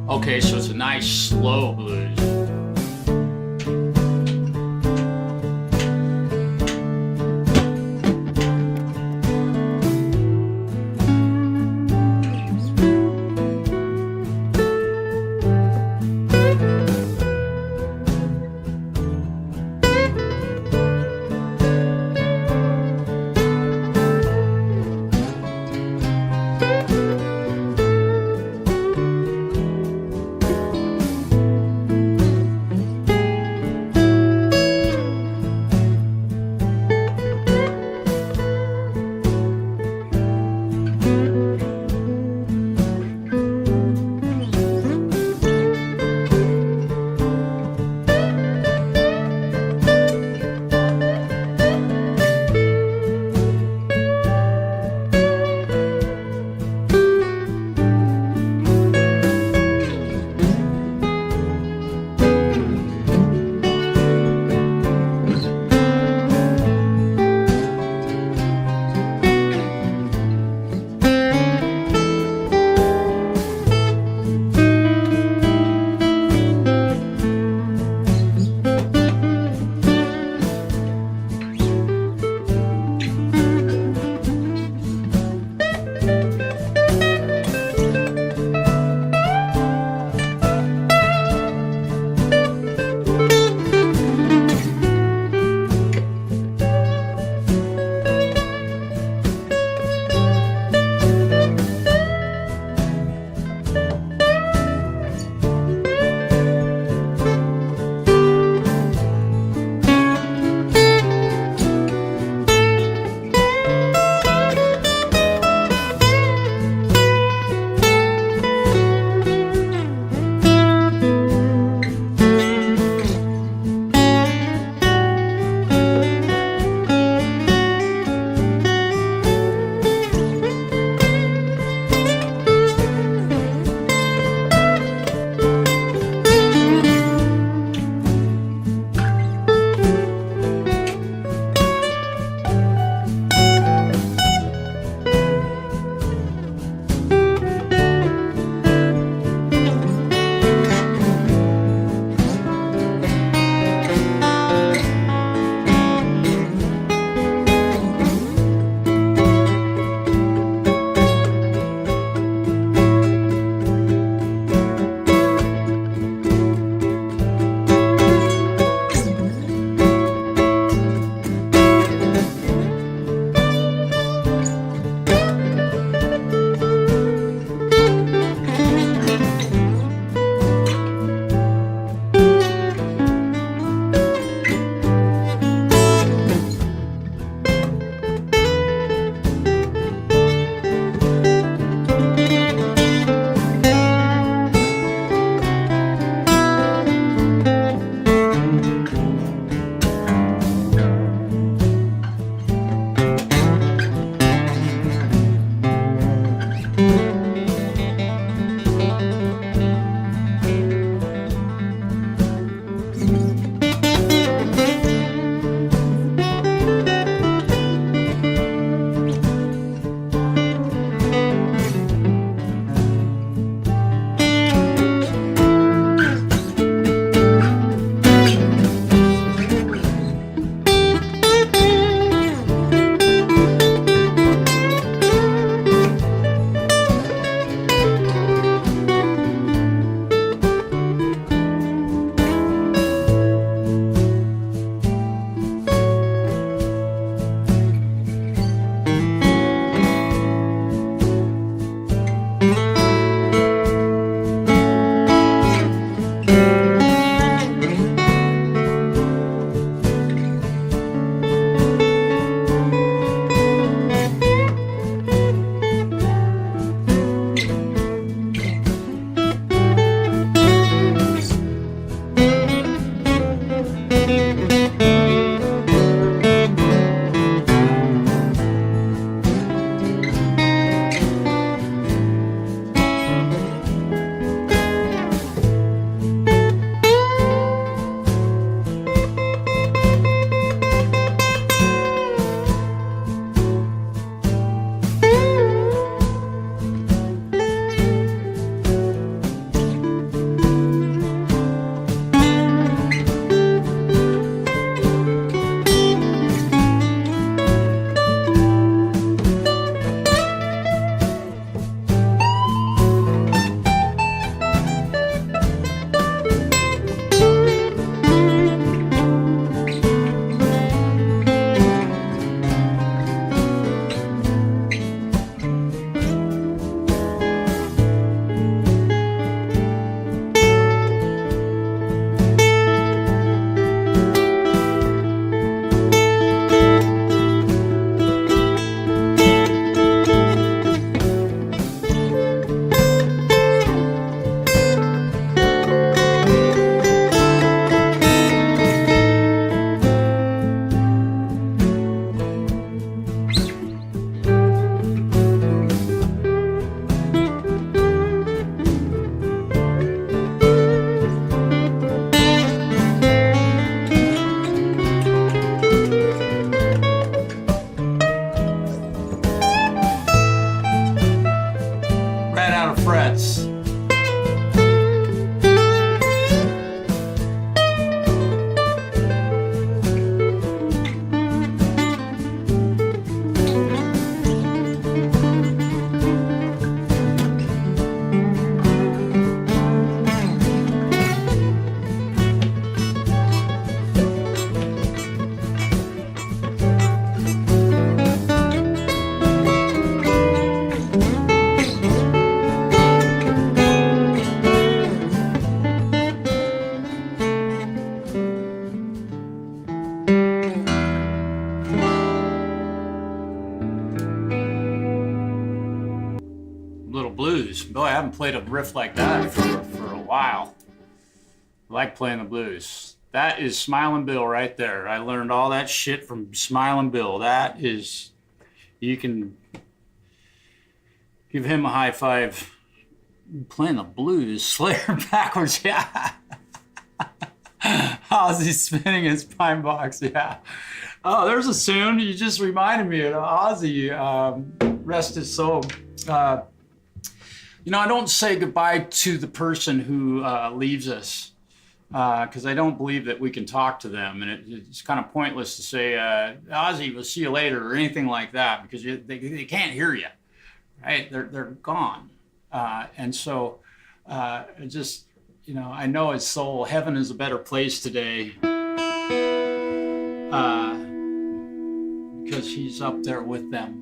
Okay, so it's a nice slow blues. Boy, I haven't played a riff like that for a while. I like playing the blues. That is Smilin' Bill right there. I learned all that shit from Smilin' Bill. That is, you can give him a high five. Playing the blues, Slayer backwards, yeah. Ozzy spinning his pine box, yeah. Oh, there's a tune. You just reminded me of Ozzy. Rest his soul. You know, I don't say goodbye to the person who leaves us, because I don't believe that we can talk to them, and it's kind of pointless to say, Ozzy, we'll see you later, or anything like that, because they can't hear you, right? They're gone. And so, just, you know, I know his soul, heaven is a better place today, because he's up there with them.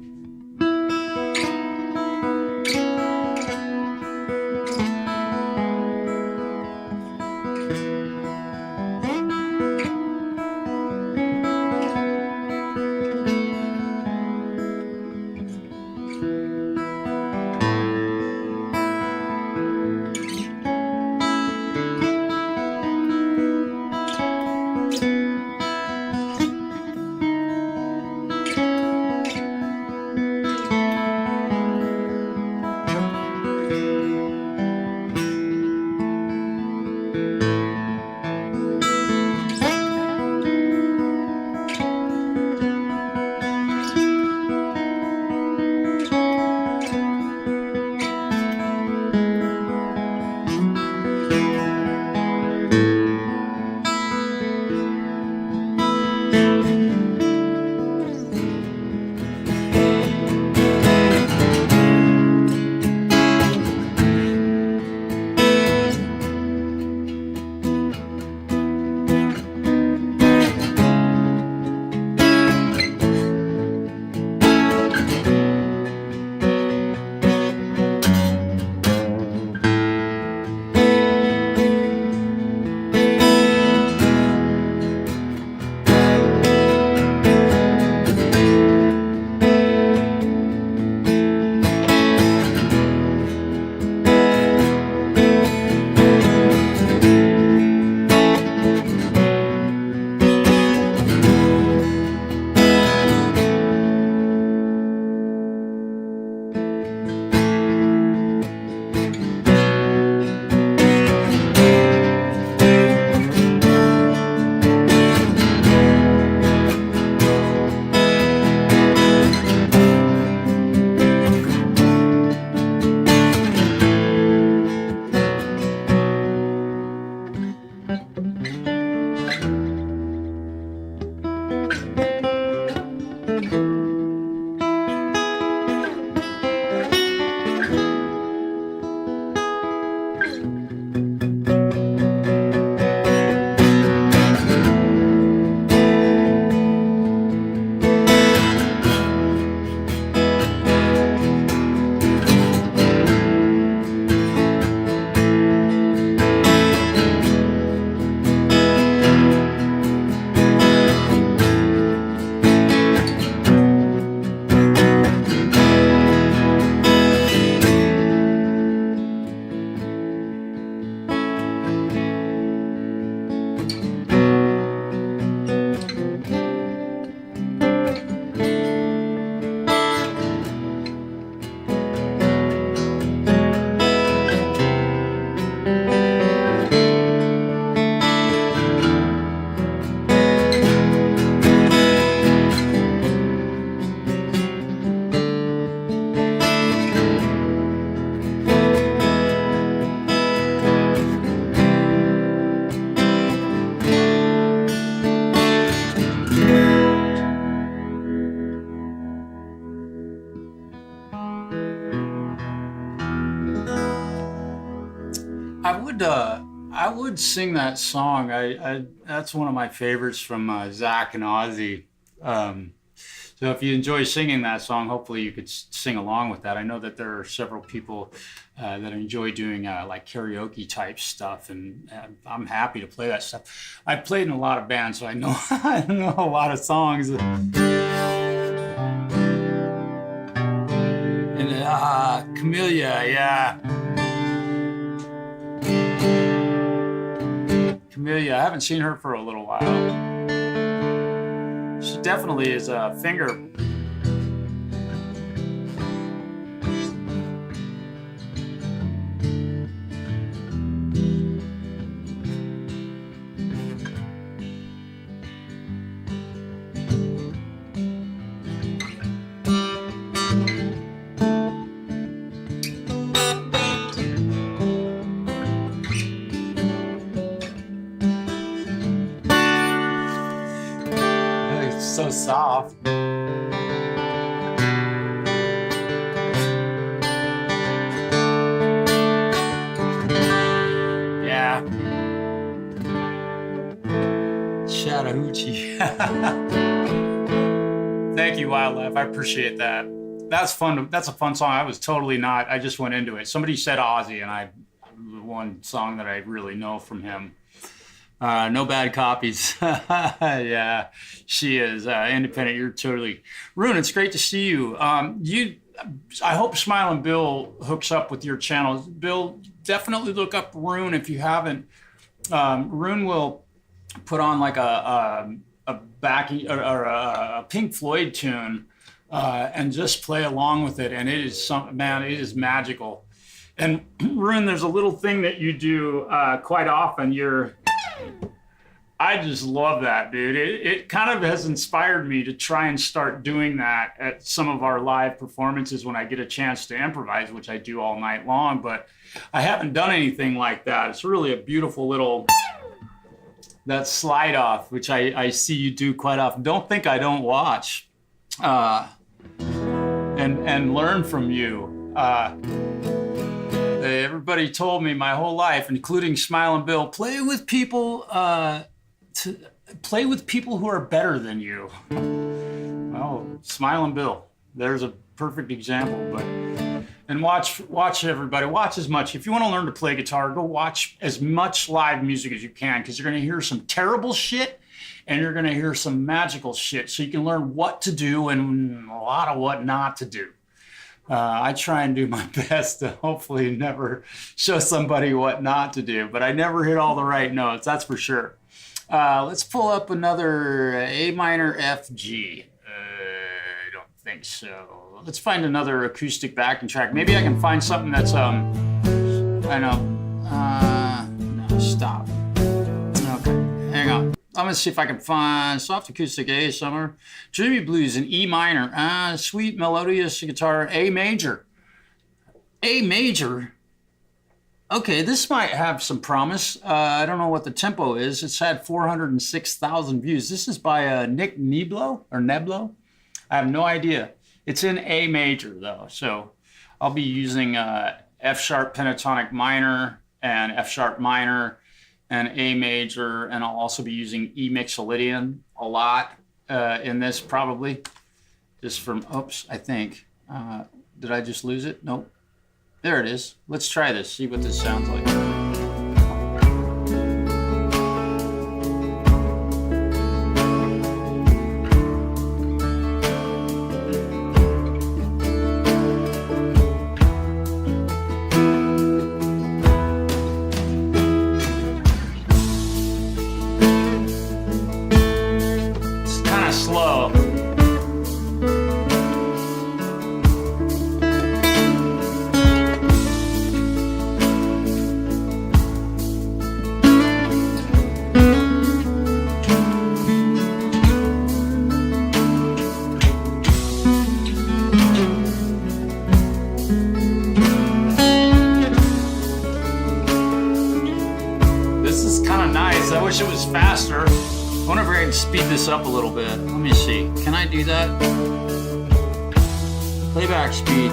I would sing that song. That's one of my favorites from Zach and Ozzy. So if you enjoy singing that song, hopefully you could sing along with that. I know that there are several people that enjoy doing like karaoke type stuff, and I'm happy to play that stuff. I've played in a lot of bands, so I know I know a lot of songs. And Camellia, yeah. Camellia, I haven't seen her for a little while. She definitely is a finger. So soft. Yeah. Chattahoochee. Thank you, Wildlife. I appreciate that. That's fun. That's a fun song. I was totally not. I just went into it. Somebody said Ozzy, and one song that I really know from him. No bad copies. Yeah, she is independent. You're totally Rune. It's great to see you. I hope Smiling Bill hooks up with your channel. Bill, definitely look up Rune if you haven't. Rune will put on like a backing or a Pink Floyd tune and just play along with it, and it is man, it is magical. And Rune, there's a little thing that you do quite often. I just love that, dude. It kind of has inspired me to try and start doing that at some of our live performances when I get a chance to improvise, which I do all night long, but I haven't done anything like that. It's really a beautiful little, that slide off, which I see you do quite often. Don't think I don't watch and learn from you. Everybody told me my whole life, including Smiling Bill, play with people who are better than you. Well, Smiling Bill, there's a perfect example. And watch everybody, watch as much. If you want to learn to play guitar, go watch as much live music as you can, because you're going to hear some terrible shit and you're going to hear some magical shit, so you can learn what to do and a lot of what not to do. I try and do my best to hopefully never show somebody what not to do, but I never hit all the right notes, that's for sure. Let's pull up another A minor F G. I don't think so. Let's find another acoustic backing track. Maybe I can find something that's I know. No, stop. Okay, hang on. I'm gonna see if I can find soft acoustic A summer, dreamy blues in E minor, sweet melodious guitar, A major. A major. Okay, this might have some promise. I don't know what the tempo is. It's had 406,000 views. This is by Nick Neblo or Neblo. I have no idea. It's in A major though, so I'll be using F sharp pentatonic minor and F sharp minor and A major, and I'll also be using E mixolydian a lot in this, probably. Just from, oops, I think. Did I just lose it? Nope. There it is. Let's try this, see what this sounds like. It was faster. I wonder if I can speed this up a little bit. Let me see. Can I do that? Playback speed.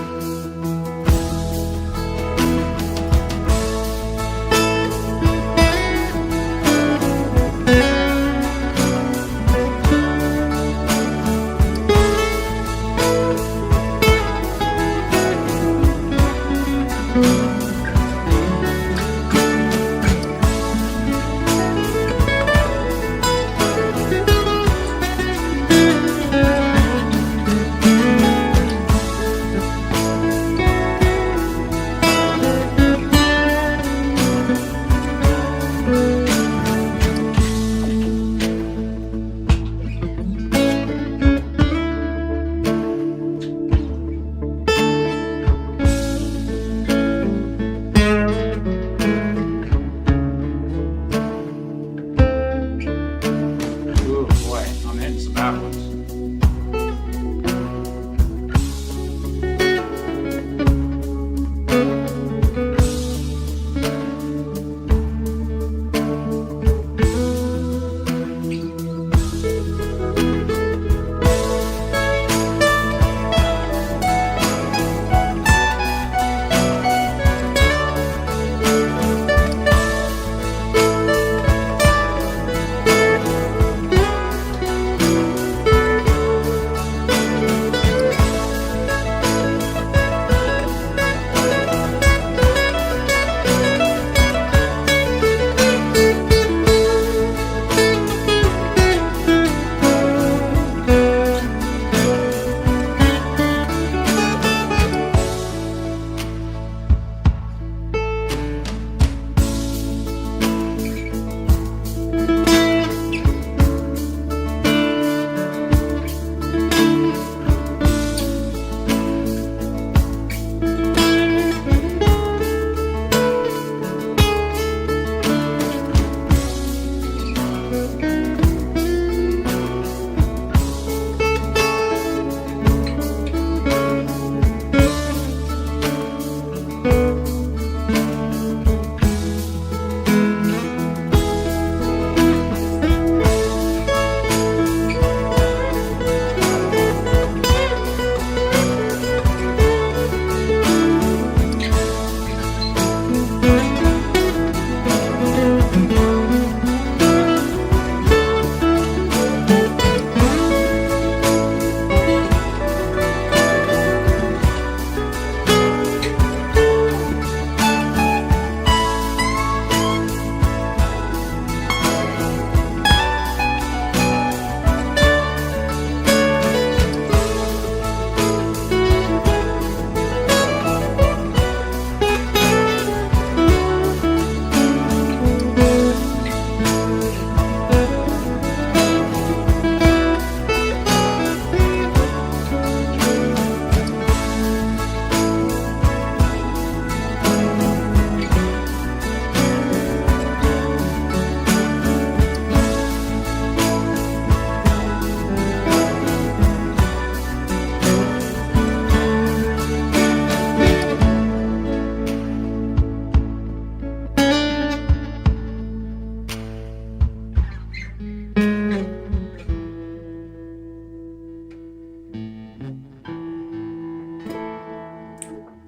flat ones.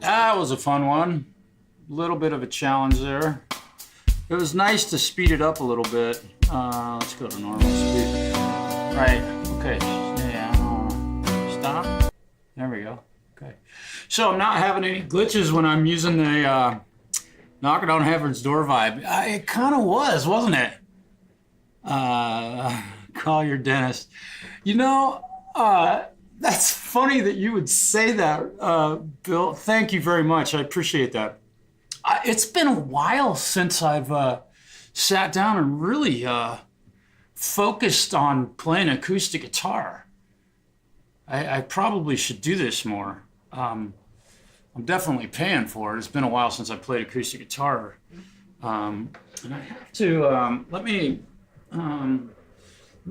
That was a fun one. A little bit of a challenge there. It was nice to speed it up a little bit. Let's go to normal speed. Right, okay, yeah, stop. There we go, okay. So I'm not having any glitches when I'm using the Knock It on Heaven's Door vibe. It kind of was, wasn't it? Call your dentist. You know, that's funny that you would say that, Bill. Thank you very much. I appreciate that. It's been a while since I've sat down and really focused on playing acoustic guitar. I probably should do this more. I'm definitely paying for it. It's been a while since I played acoustic guitar. And I have to, let me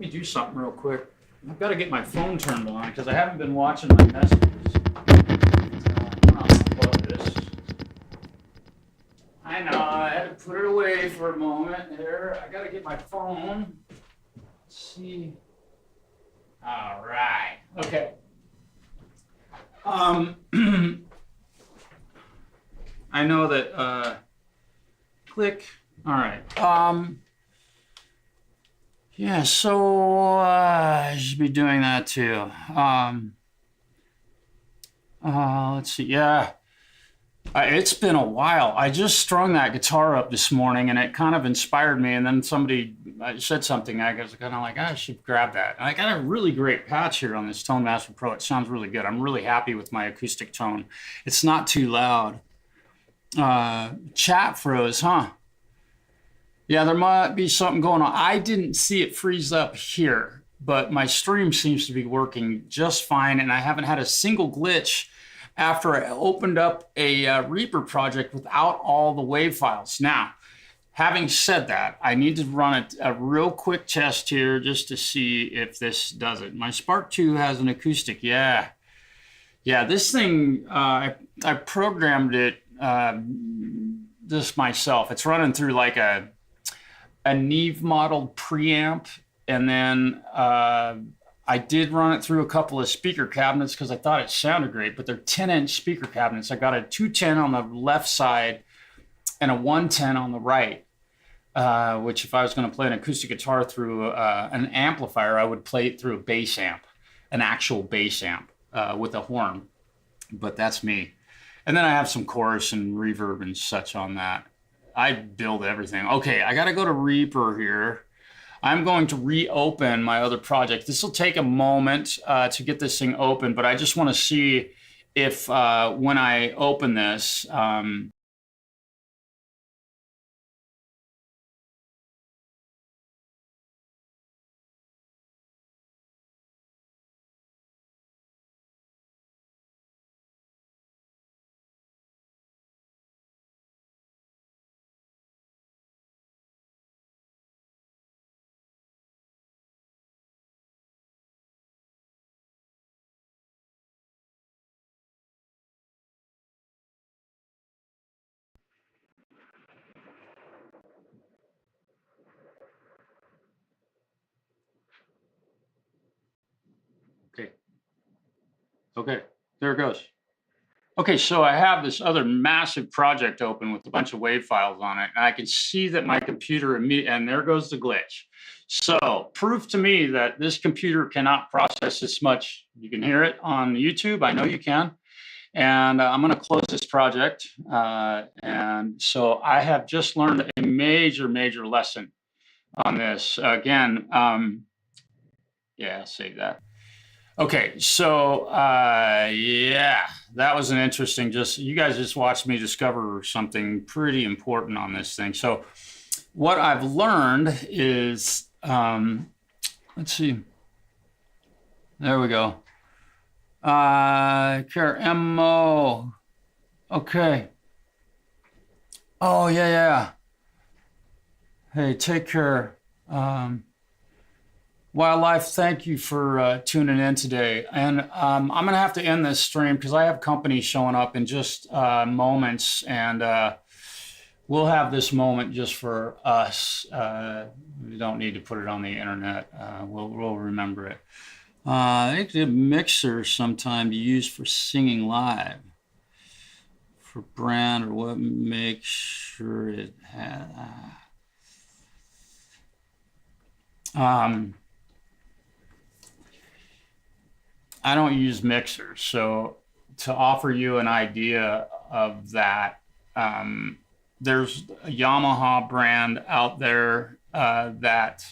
do something real quick. I've got to get my phone turned on because I haven't been watching my messages. I'll unplug this. I know, I had to put it away for a moment there. I got to get my phone. Let's see. All right. Okay. I know that, click. All right. Yeah, so I should be doing that too. Let's see. Yeah, it's been a while. I just strung that guitar up this morning, and it kind of inspired me. And then somebody said something. I was kind of like, I should grab that. And I got a really great patch here on this Tone Master Pro. It sounds really good. I'm really happy with my acoustic tone. It's not too loud. Chat froze, huh? Yeah, there might be something going on. I didn't see it freeze up here, but my stream seems to be working just fine, and I haven't had a single glitch after I opened up a Reaper project without all the WAV files. Now, Having said that, I need to run a real quick test here just to see if this does it. My Spark 2 has an acoustic. Yeah, this thing, I programmed it this myself. It's running through like a Neve modeled preamp, and then I did run it through a couple of speaker cabinets because I thought it sounded great, but they're 10-inch speaker cabinets. I got a 210 on the left side and a 110 on the right, which if I was going to play an acoustic guitar through an amplifier, I would play it through a bass amp, an actual bass amp with a horn, but that's me. And then I have some chorus and reverb and such on that. I build everything. Okay, I got to go to Reaper here. I'm going to reopen my other project. This will take a moment to get this thing open, but I just want to see if when I open this, okay, there it goes. Okay, so I have this other massive project open with a bunch of WAV files on it, and I can see that my computer, and there goes the glitch. So, proof to me that this computer cannot process this much. You can hear it on YouTube, I know you can. And I'm going to close this project. And so I have just learned a major lesson on this. Again, yeah, I'll save that. Okay, so yeah, that was an interesting, you guys just watched me discover something pretty important on this thing. So what I've learned is, let's see, there we go. Care MO, okay. Oh, yeah. Hey, take care. Wildlife, thank you for tuning in today. And I'm going to have to end this stream because I have company showing up in just moments, and we'll have this moment just for us. We don't need to put it on the internet. We'll remember it. I think the mixer sometime to use for singing live. For brand or what, make sure it has. I don't use mixers, so to offer you an idea of that, there's a Yamaha brand out there that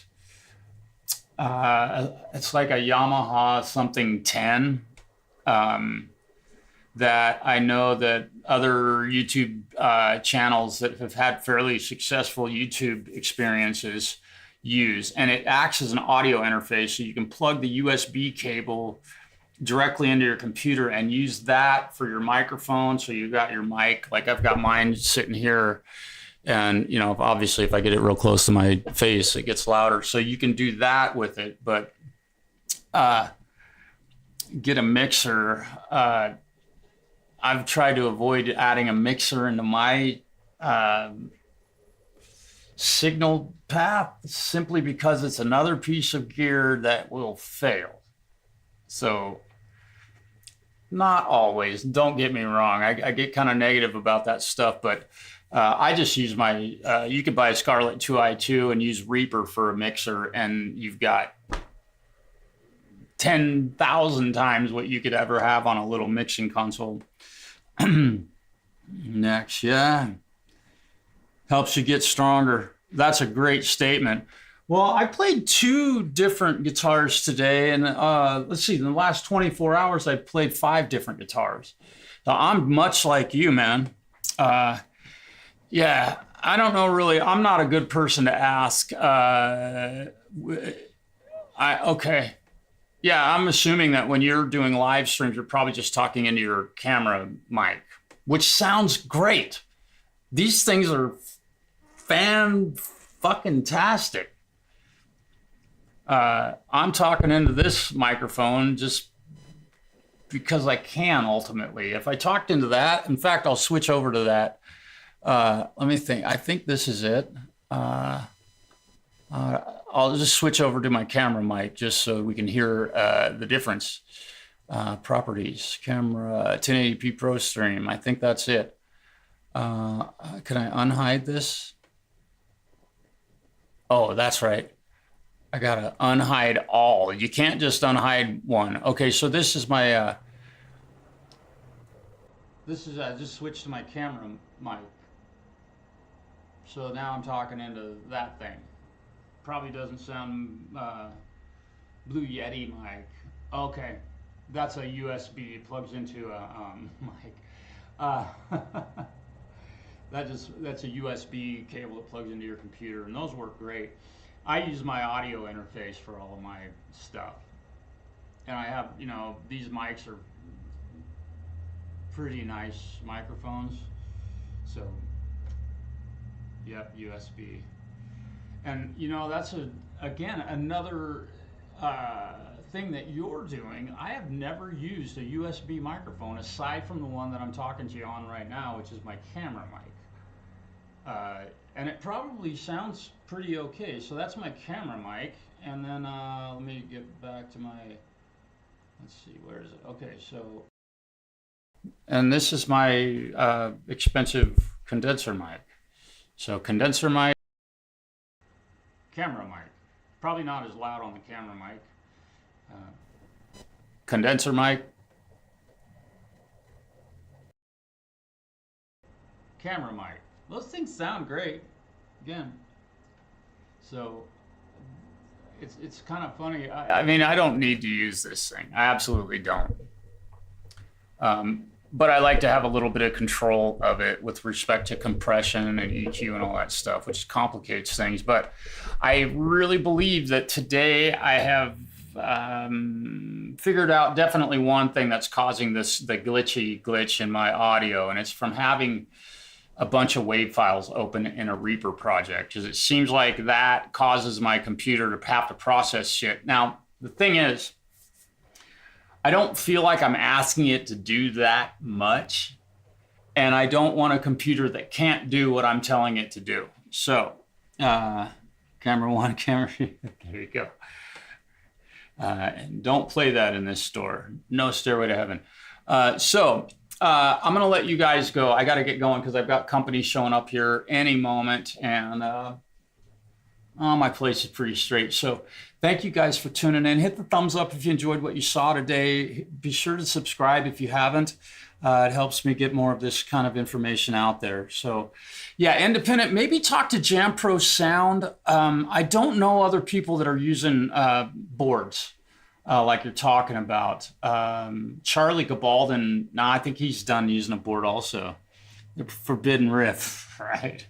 it's like a Yamaha something 10 that I know that other YouTube channels that have had fairly successful YouTube experiences use, and it acts as an audio interface, so you can plug the USB cable directly into your computer and use that for your microphone. So you got your mic, like I've got mine sitting here, and you know, obviously if I get it real close to my face, it gets louder. So you can do that with it, but get a mixer. I've tried to avoid adding a mixer into my signal path simply because it's another piece of gear that will fail. So not always, don't get me wrong. I get kind of negative about that stuff, but I just use my, you could buy a Scarlett 2i2 and use Reaper for a mixer, and you've got 10,000 times what you could ever have on a little mixing console. Next, yeah. Helps you get stronger. That's a great statement. Well, I played 2 different guitars today, and let's see, in the last 24 hours, I played 5 different guitars. So I'm much like you, man. Yeah, I don't know really. I'm not a good person to ask. Okay. Yeah, I'm assuming that when you're doing live streams, you're probably just talking into your camera mic, which sounds great. These things are fan-fucking-tastic. I'm talking into this microphone just because I can ultimately. If I talked into that, in fact, I'll switch over to that. Let me think. I think this is it. I'll just switch over to my camera mic just so we can hear the difference. Properties, camera, 1080p Pro Stream. I think that's it. Can I unhide this? Oh, that's right. I gotta unhide all. You can't just unhide one. Okay, so this is my, I just switched to my camera mic. So now I'm talking into that thing. Probably doesn't sound Blue Yeti mic. Okay, that's a USB. It plugs into a mic. That's a USB cable that plugs into your computer, and those work great. I use my audio interface for all of my stuff, and I have, you know, these mics are pretty nice microphones. So, yep, USB. And you know, that's again another thing that you're doing. I have never used a USB microphone aside from the one that I'm talking to you on right now, which is my camera mic. And it probably sounds pretty okay. So that's my camera mic. And then let me get back to my, let's see, where is it? Okay, so. And this is my expensive condenser mic. So condenser mic, camera mic. Probably not as loud on the camera mic. Condenser mic. Camera mic. Those things sound great. Again. So it's kind of funny. I mean, I don't need to use this thing. I absolutely don't. But I like to have a little bit of control of it with respect to compression and EQ and all that stuff, which complicates things. But I really believe that today I have figured out definitely one thing that's causing the glitch in my audio, and it's from having a bunch of WAV files open in a Reaper project, because it seems like that causes my computer to have to process shit. Now, the thing is, I don't feel like I'm asking it to do that much, and I don't want a computer that can't do what I'm telling it to do. So, camera one, camera, there you go. And don't play that in this store. No Stairway to Heaven. I'm going to let you guys go. I got to get going because I've got company showing up here any moment, and my place is pretty straight. So thank you guys for tuning in. Hit the thumbs up if you enjoyed what you saw today. Be sure to subscribe if you haven't. It helps me get more of this kind of information out there. So yeah, independent, maybe talk to Jamprosound. I don't know other people that are using boards like you're talking about. Charlie Gabaldon, I think he's done using a board also. The Forbidden Riff, right?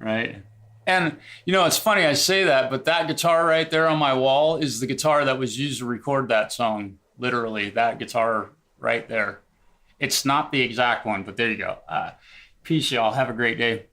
Right. And, you know, it's funny I say that, but that guitar right there on my wall is the guitar that was used to record that song. Literally, that guitar right there. It's not the exact one, but there you go. Peace, y'all. Have a great day.